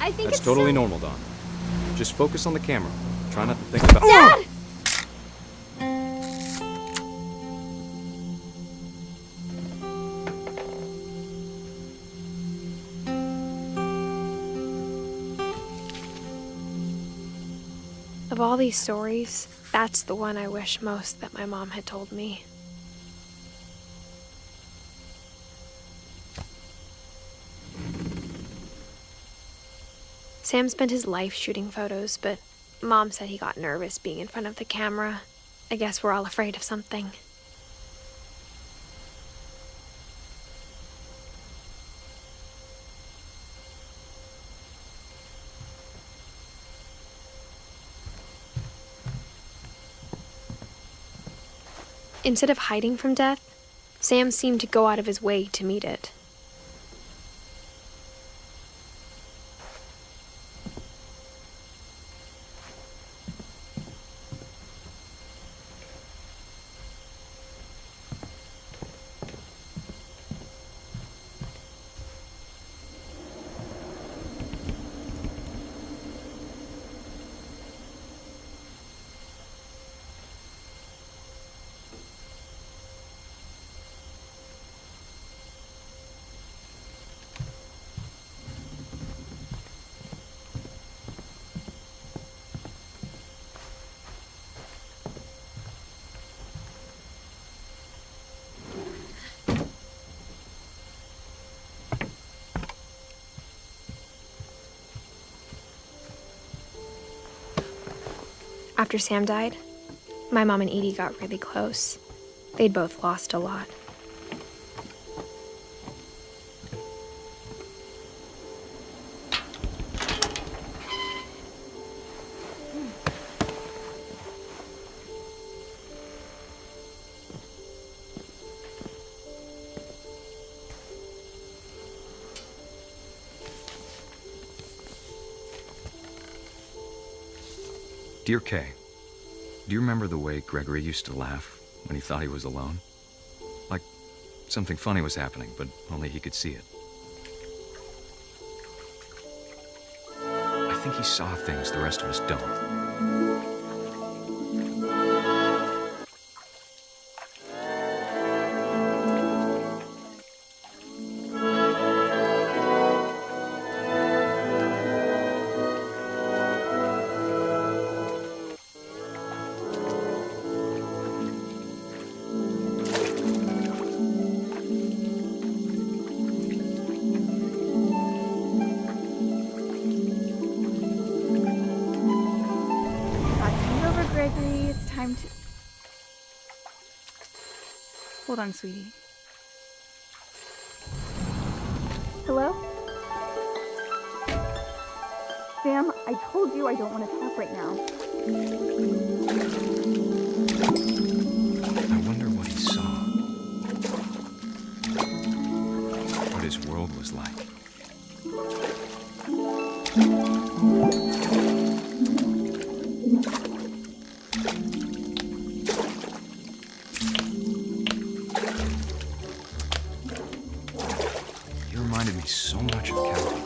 I think That's it's totally so... normal, Dawn. Just focus on the camera. Try not to think about... Dad! Of all these stories, that's the one I wish most that my mom had told me. Sam spent his life shooting photos, but Mom said he got nervous being in front of the camera. I guess we're all afraid of something. Instead of hiding from death, Sam seemed to go out of his way to meet it. After Sam died, my mom and Edie got really close. They'd both lost a lot. Dear Kay, do you remember the way Gregory used to laugh when he thought he was alone? Like something funny was happening, but only he could see it. I think he saw things the rest of us don't. Gregory, it's time to... Hold on, sweetie. Hello? Sam, I told you I don't want to talk right now. I wonder what he saw. What his world was like. Reminded me so much of Calvin.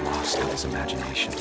Lost in his imagination.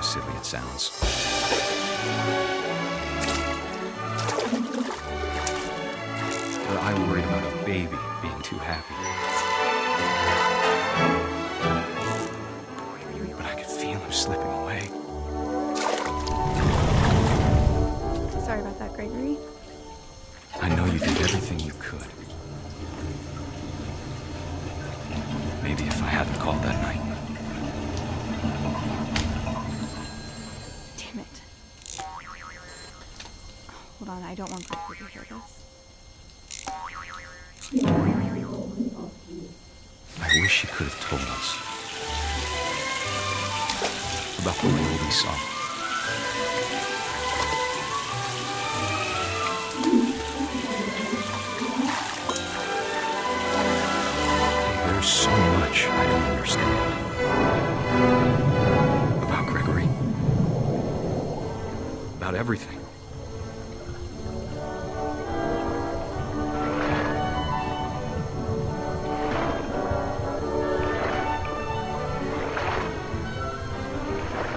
Silly it sounds. But I worried about a baby being too happy. But I could feel him slipping away. Sorry about that, Gregory. I know you did everything you could. Maybe if I hadn't called that night. Damn it. Hold on, I don't want Gregory to hear this. I wish he could have told us about the world he saw. There's so much I don't understand about Gregory. about everything.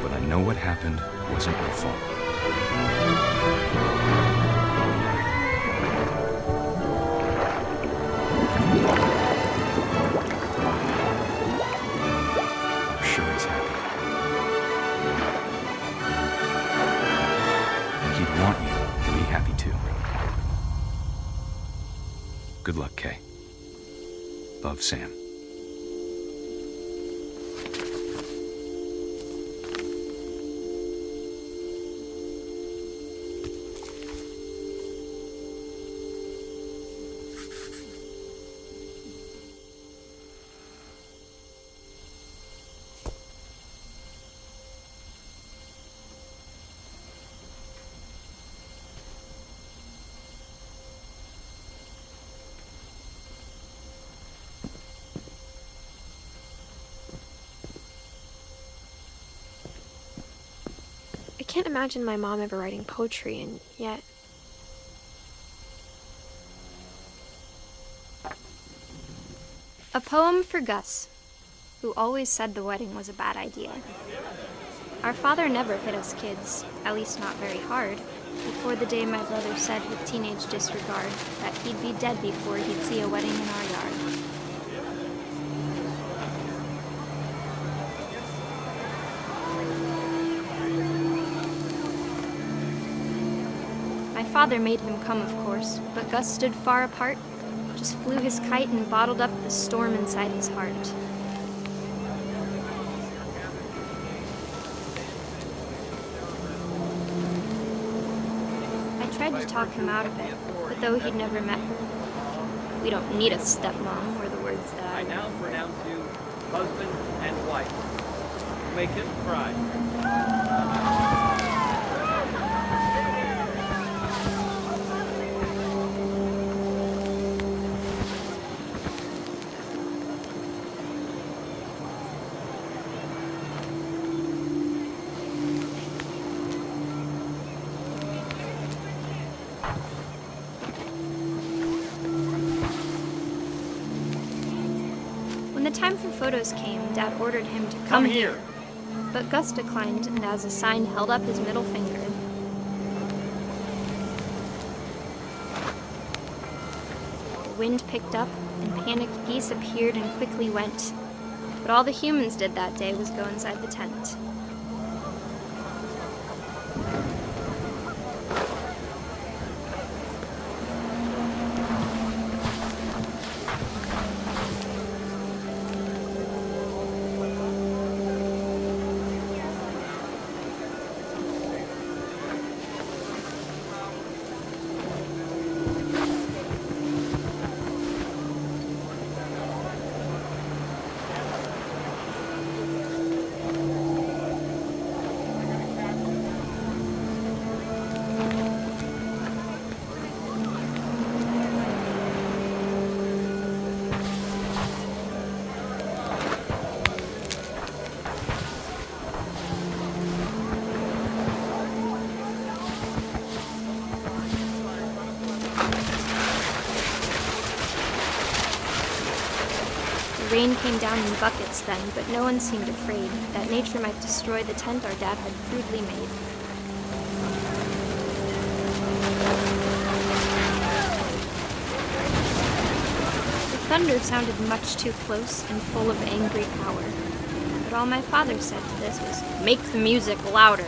But I know what happened wasn't your fault. I'm sure he's happy. He'd want you to be happy too. Good luck, Kay. Love, Sam. I can't imagine my mom ever writing poetry, and yet... A poem for Gus, who always said the wedding was a bad idea. Our father never hit us kids, at least not very hard, before the day my brother said with teenage disregard that he'd be dead before he'd see a wedding in our yard. My father made him come, of course, but Gus stood far apart, just flew his kite and bottled up the storm inside his heart. I tried to talk him out of it, but though he'd never met her, we don't need a stepmom, were the words that I now pronounce you husband and wife. Make him cry. When the time for photos came, Dad ordered him to come here. But Gus declined, and as a sign held up his middle finger. The wind picked up, and panicked geese appeared and quickly went. But all the humans did that day was go inside the tent. Rain came down in buckets then, but no one seemed afraid that nature might destroy the tent our dad had crudely made. The thunder sounded much too close and full of angry power, but all my father said to this was, "Make the music louder."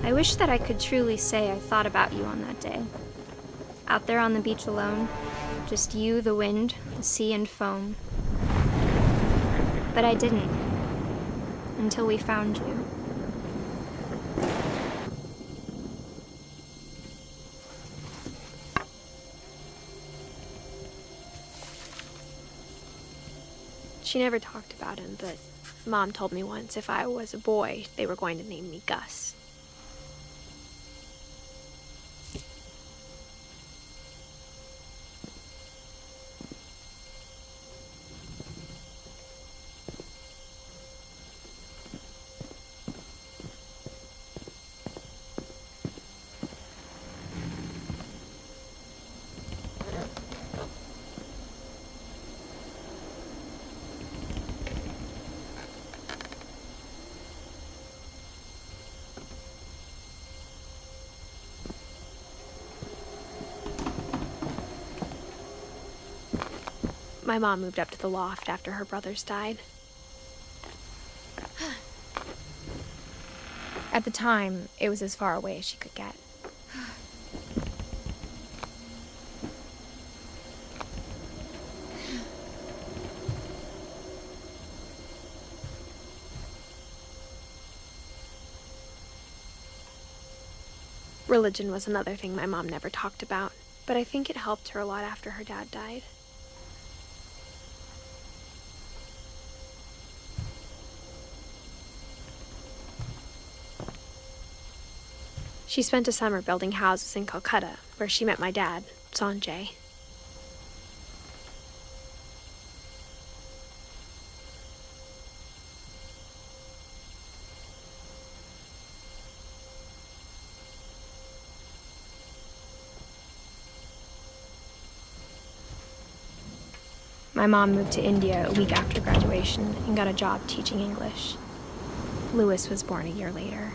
I wish that I could truly say I thought about you on that day. Out there on the beach alone, just you, the wind, the sea, and foam. But I didn't, until we found you. She never talked about him, but Mom told me once if I was a boy, they were going to name me Gus. My mom moved up to the loft after her brothers died. At the time, it was as far away as she could get. Religion was another thing my mom never talked about, but I think it helped her a lot after her dad died. She spent a summer building houses in Calcutta, where she met my dad, Sanjay. My mom moved to India a week after graduation and got a job teaching English. Louis was born a year later.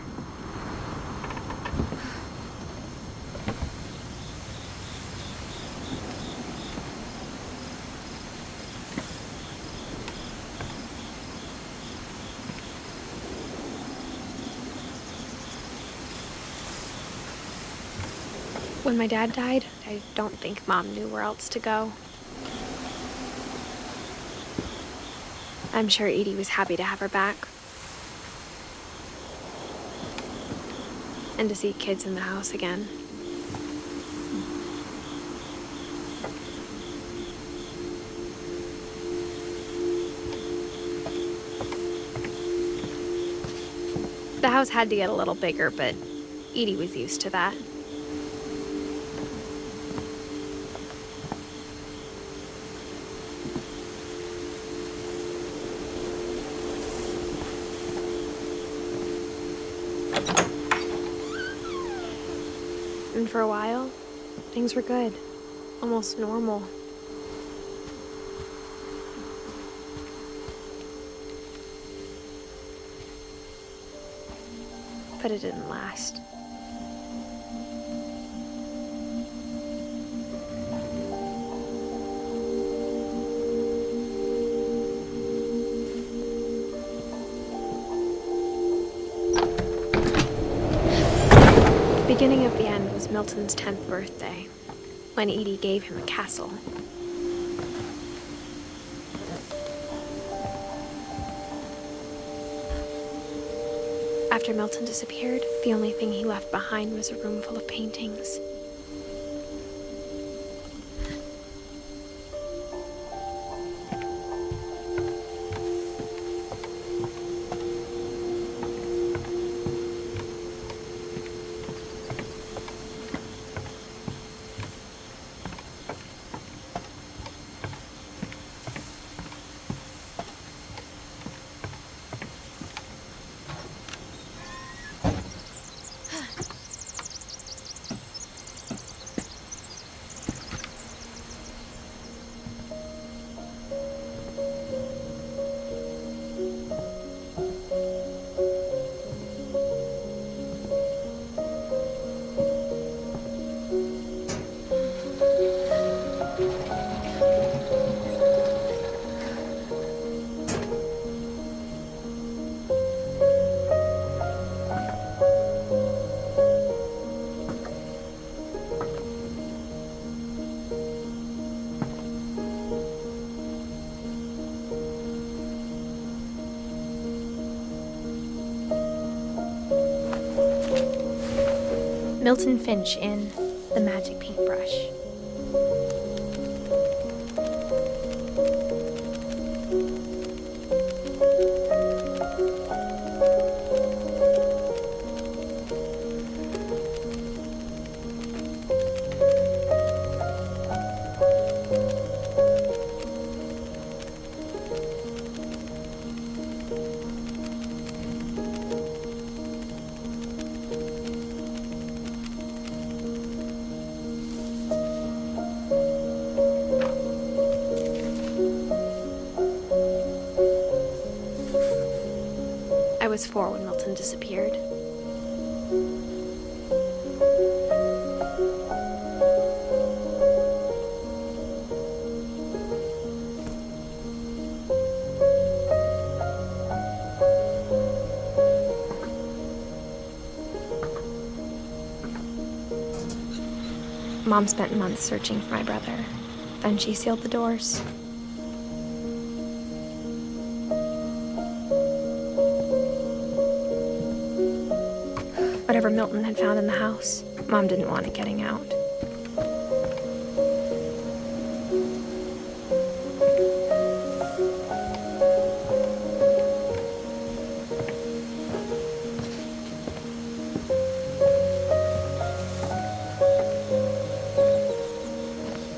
When my dad died, I don't think Mom knew where else to go. I'm sure Edie was happy to have her back. And to see kids in the house again. The house had to get a little bigger, but Edie was used to that. And for a while, things were good, almost normal. But it didn't last. The beginning of the end was Milton's 10th birthday, when Edie gave him a castle. After Milton disappeared, the only thing he left behind was a room full of paintings. Milton Finch in The Magic Paintbrush. I was 4 when Milton disappeared. Mom spent months searching for my brother. Then she sealed the doors. Whatever Milton had found in the house, Mom didn't want it getting out.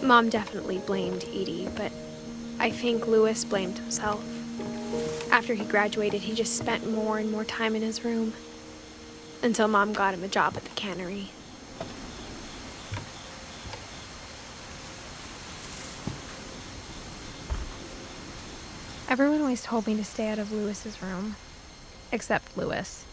Mom definitely blamed Edie, but I think Louis blamed himself. After he graduated, he just spent more and more time in his room, until Mom got him a job at the cannery. Everyone always told me to stay out of Louis's room, except Louis.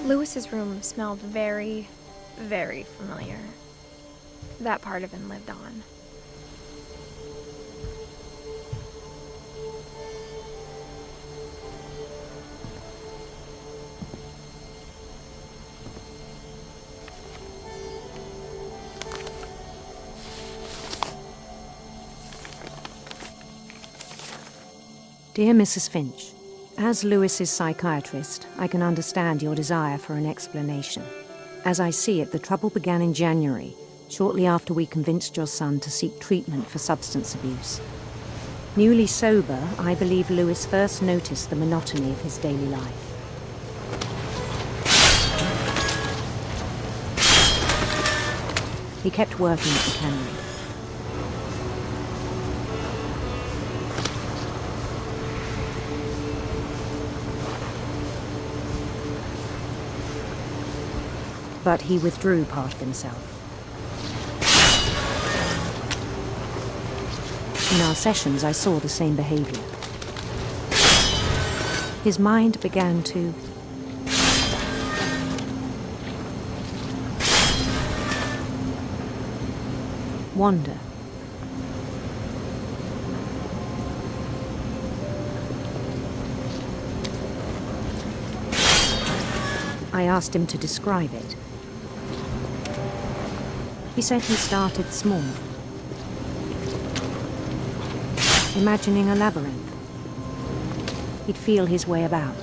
Louis's room smelled very, very familiar. That part of him lived on. Dear Mrs. Finch, as Louis's psychiatrist, I can understand your desire for an explanation. As I see it, the trouble began in January, shortly after we convinced your son to seek treatment for substance abuse. Newly sober, I believe Louis first noticed the monotony of his daily life. He kept working at the cannery. But he withdrew part of himself. In our sessions, I saw the same behavior. His mind began to wander. I asked him to describe it. He said he started small, imagining a labyrinth. He'd feel his way about.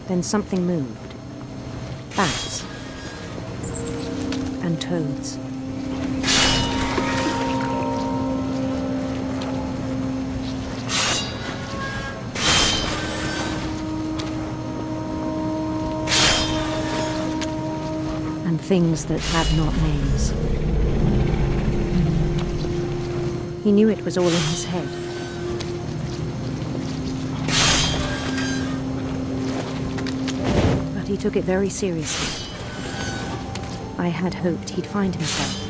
Then something moved. Bats and toads. And things that had not names. He knew it was all in his head. But he took it very seriously. I had hoped he'd find himself.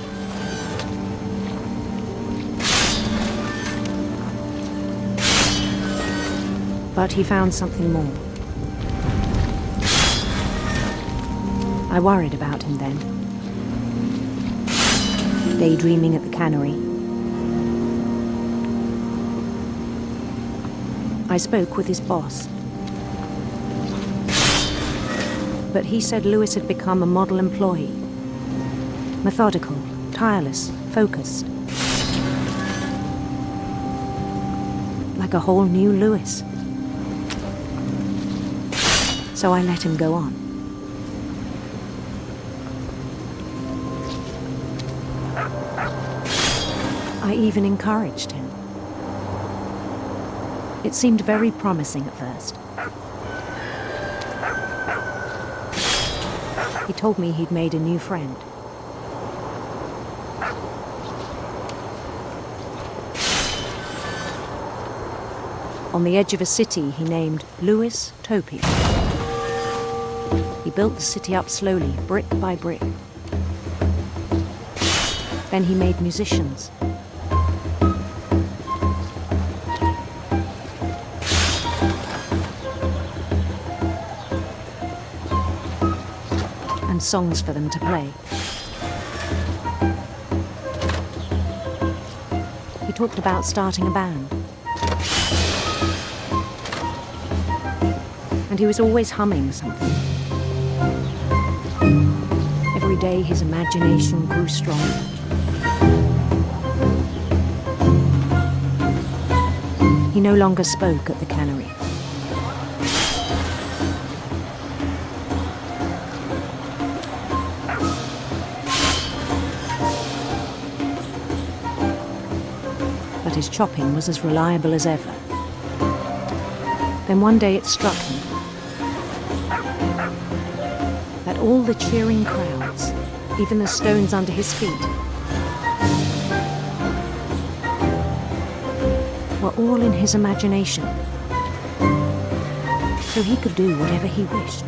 But he found something more. I worried about him then. Daydreaming at the cannery. I spoke with his boss. But he said Louis had become a model employee. Methodical, tireless, focused. Like a whole new Louis. So I let him go on. I even encouraged him. It seemed very promising at first. He told me he'd made a new friend. On the edge of a city he named Louis Topi. He built the city up slowly, brick by brick. Then he made musicians. And songs for them to play. He talked about starting a band. And he was always humming something. Every day his imagination grew stronger. He no longer spoke at the cannery. But his chopping was as reliable as ever. Then one day it struck him that all the cheering crowds, even the stones under his feet, were all in his imagination, so he could do whatever he wished.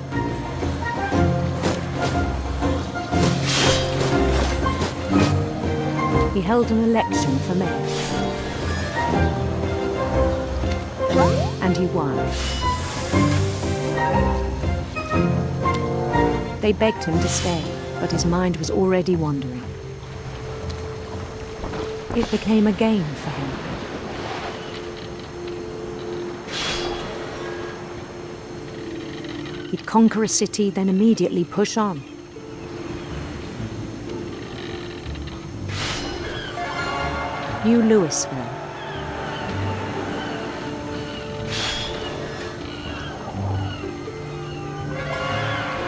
He held an election for mayor, and he won. They begged him to stay, but his mind was already wandering. It became a game for him. He'd conquer a city, then immediately push on. New Louisville.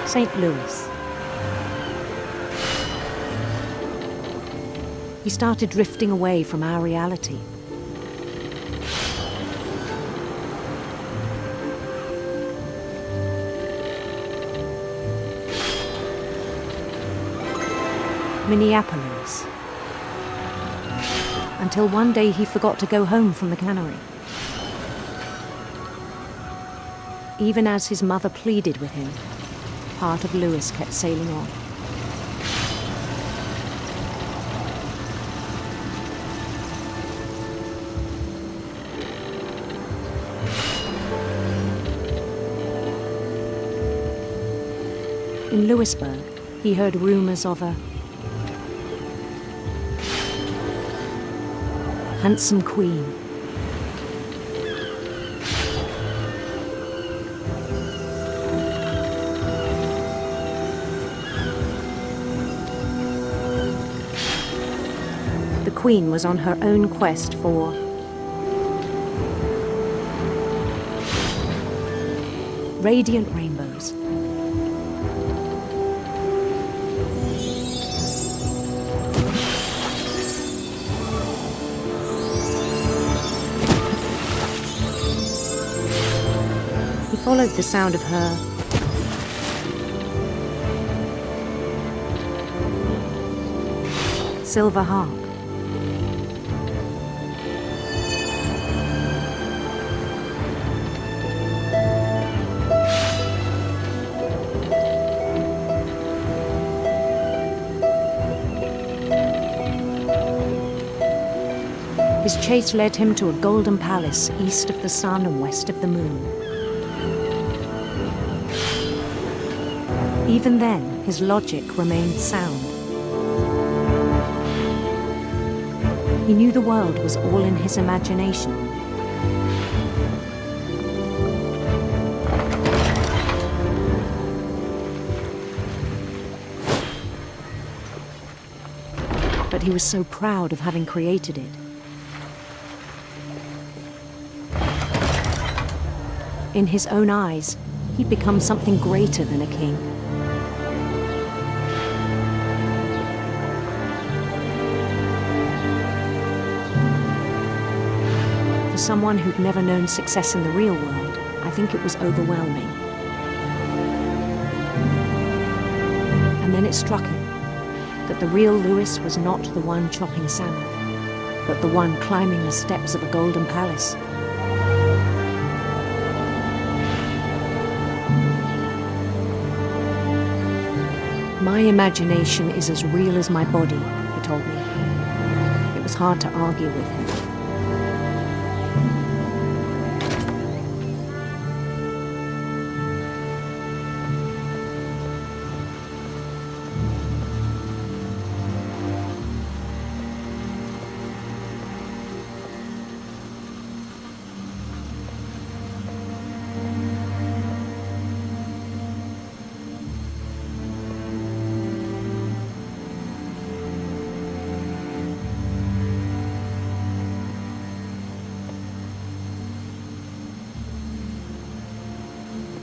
St. Louis. He started drifting away from our reality. Minneapolis. Until one day he forgot to go home from the cannery. Even as his mother pleaded with him, part of Louis kept sailing on. In Louisburg, he heard rumors of a handsome queen. The queen was on her own quest for radiant rainbows. He followed the sound of her silver harp. His chase led him to a golden palace east of the sun and west of the moon. Even then, his logic remained sound. He knew the world was all in his imagination. But he was so proud of having created it. In his own eyes, he'd become something greater than a king. For someone who'd never known success in the real world, I think it was overwhelming. And then it struck him that the real Louis was not the one chopping salmon, but the one climbing the steps of a golden palace. My imagination is as real as my body, he told me. It was hard to argue with him.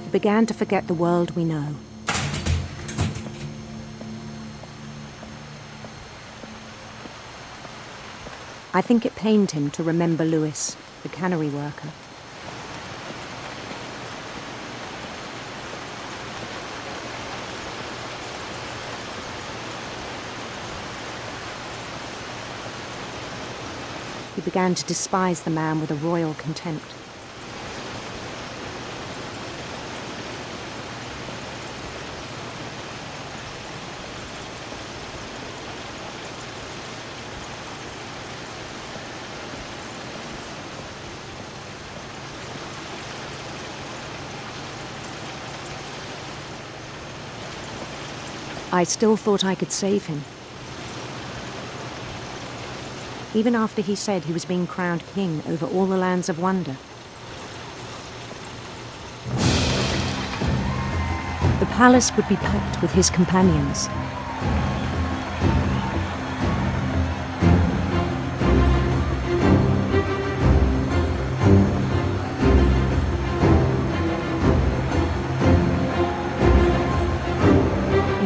Began to forget the world we know. I think it pained him to remember Louis, the cannery worker. He began to despise the man with a royal contempt. I still thought I could save him. Even after he said he was being crowned king over all the lands of wonder. The palace would be packed with his companions.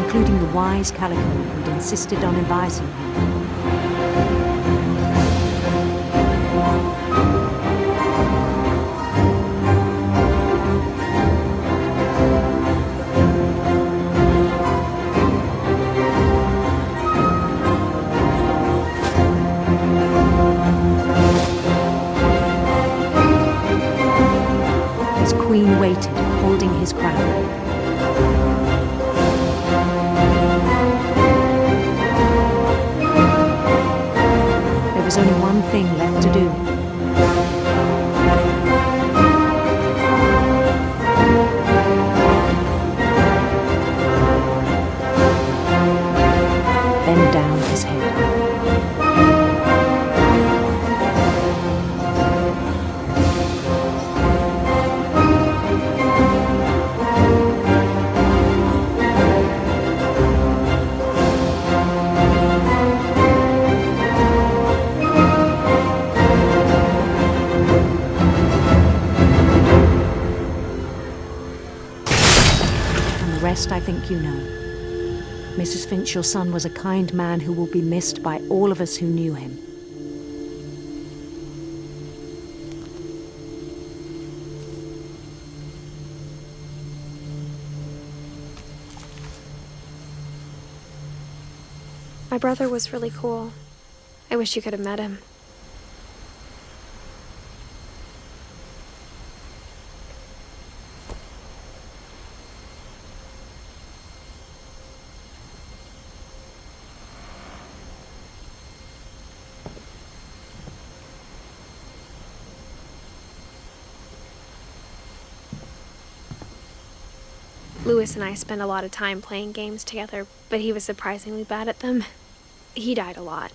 Including the wise Calico who'd insisted on advising him. His queen waited, holding his crown. There was only one thing left to do. Bend down his head. I think you know. Mrs. Finch, your son was a kind man who will be missed by all of us who knew him. My brother was really cool. I wish you could have met him. Louis and I spent a lot of time playing games together, but he was surprisingly bad at them. He died a lot.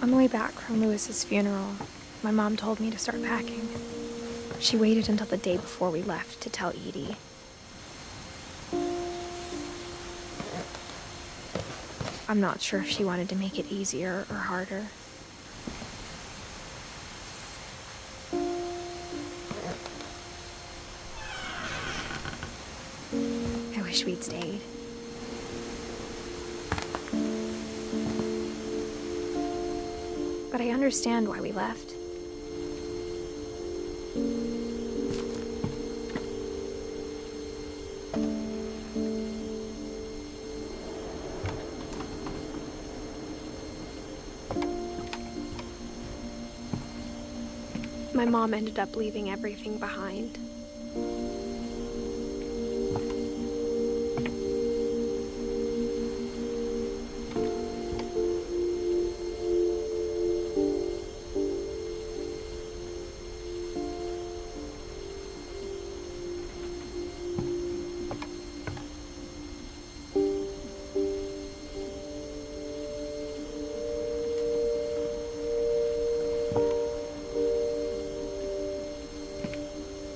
On the way back from Louis's funeral, my mom told me to start packing. She waited until the day before we left to tell Edie. I'm not sure if she wanted to make it easier or harder. wish we'd stayed. But I understand why we left. My mom ended up leaving everything behind.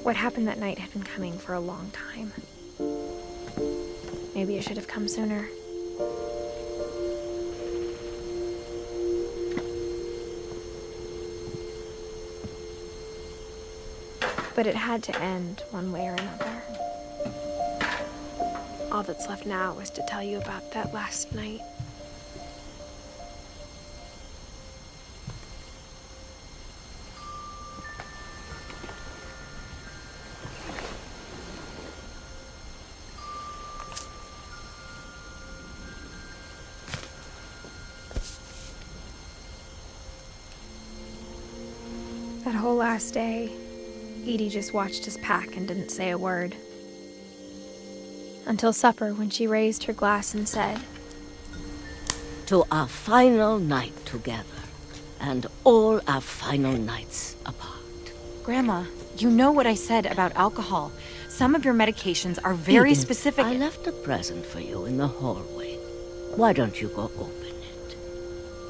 What happened that night had been coming for a long time. Maybe it should have come sooner. But it had to end one way or another. All that's left now is to tell you about that last night. That whole last day, Edie just watched us pack and didn't say a word. Until supper, when she raised her glass and said, "To our final night together, and all our final nights apart." Grandma, you know what I said about alcohol. Some of your medications are very Edith, specific. I left a present for you in the hallway. Why don't you go open it?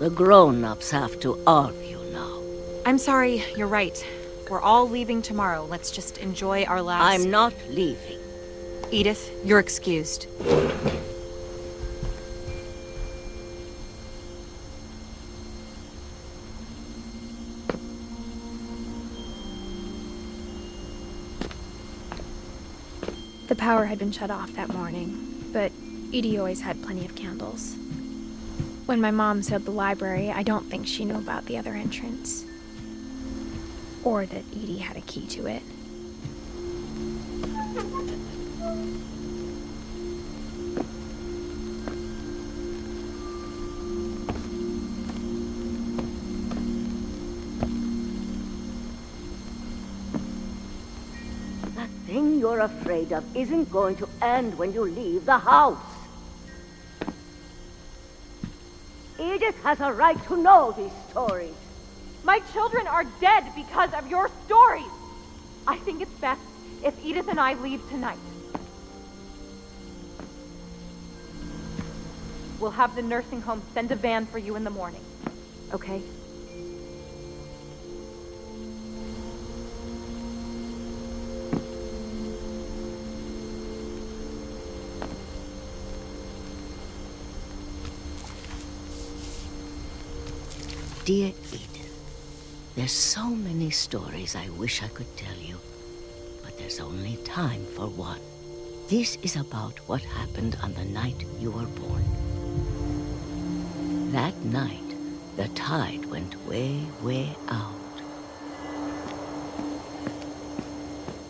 The grown-ups have to argue now. I'm sorry, you're right. We're all leaving tomorrow. Let's just enjoy our last... I'm not leaving. Edith, you're excused. The power had been shut off that morning, but Edie always had plenty of candles. When my mom sailed the library, I don't think she knew about the other entrance. Or that Edie had a key to it. That thing you're afraid of isn't going to end when you leave the house. Edith has a right to know these stories. My children are dead because of your stories. I think it's best if Edith and I leave tonight. We'll have the nursing home send a van for you in the morning, okay? Dear Edith, there's so many stories I wish I could tell you, but there's only time for one. This is about what happened on the night you were born. That night, the tide went way, way out.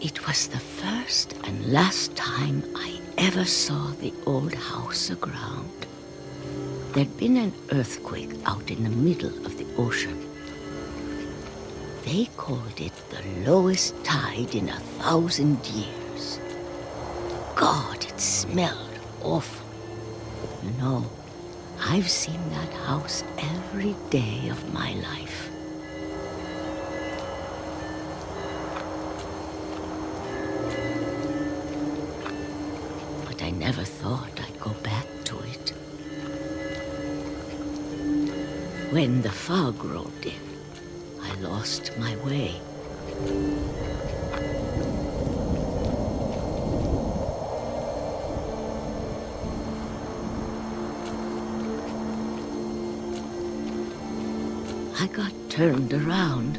It was the first and last time I ever saw the old house aground. There'd been an earthquake out in the middle of the ocean. They called it the lowest tide in 1,000 years. God, it smelled awful. You know, I've seen that house every day of my life. But I never thought I'd go back to it. When the fog rolled in, I lost my way. I got turned around.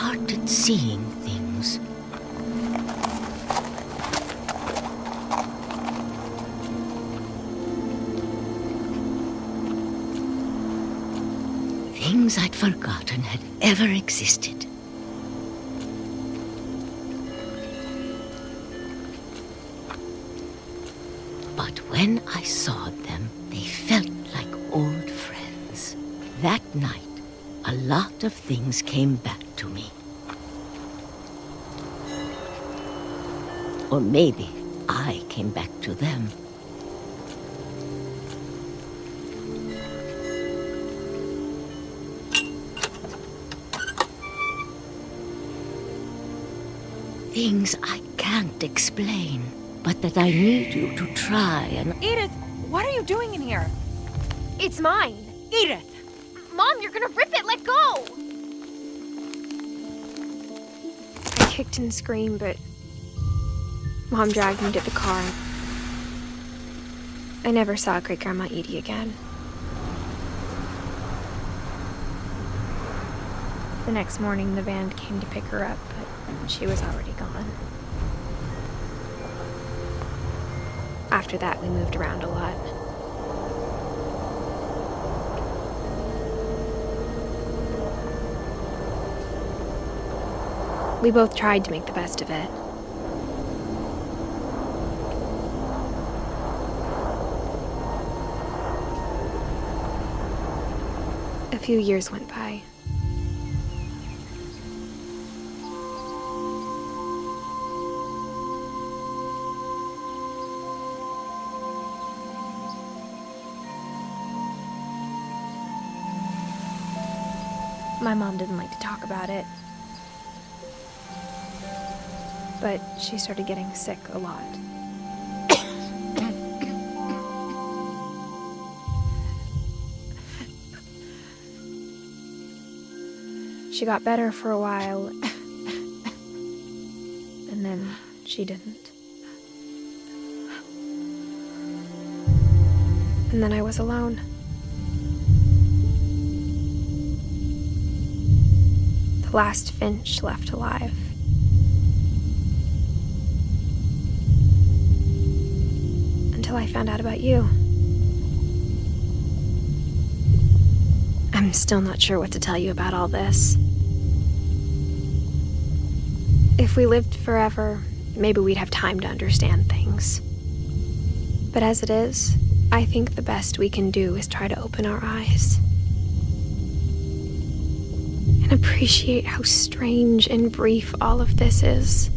started seeing things. Things I'd forgotten had ever existed. But when I saw them, they felt like old friends. That night, a lot of things came back to me. Or maybe I came back to them. Things I can't explain, but that I need you to try and... Edith, what are you doing in here? It's mine. Edith! Mom, you're gonna rip it! Let go! I kicked and screamed, but Mom dragged me to the car. I never saw Great-Grandma Edie again. The next morning, the band came to pick her up, but she was already gone. After that, we moved around a lot. We both tried to make the best of it. A few years went by. My mom didn't like to talk about it, but she started getting sick a lot. She got better for a while, and then she didn't. And then I was alone. The last Finch left alive. Until I found out about you. I'm still not sure what to tell you about all this. If we lived forever, maybe we'd have time to understand things. But as it is, I think the best we can do is try to open our eyes. And appreciate how strange and brief all of this is.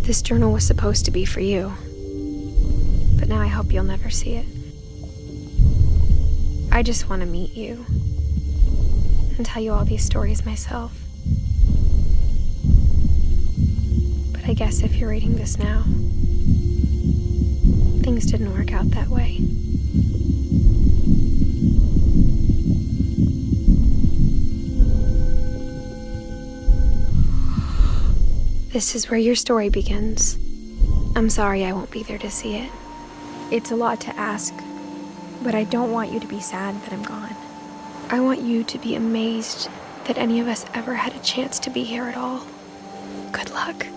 This journal was supposed to be for you, but now I hope you'll never see it. I just want to meet you and tell you all these stories myself. But I guess if you're reading this now, things didn't work out that way. This is where your story begins. I'm sorry I won't be there to see it. It's a lot to ask, but I don't want you to be sad that I'm gone. I want you to be amazed that any of us ever had a chance to be here at all. Good luck.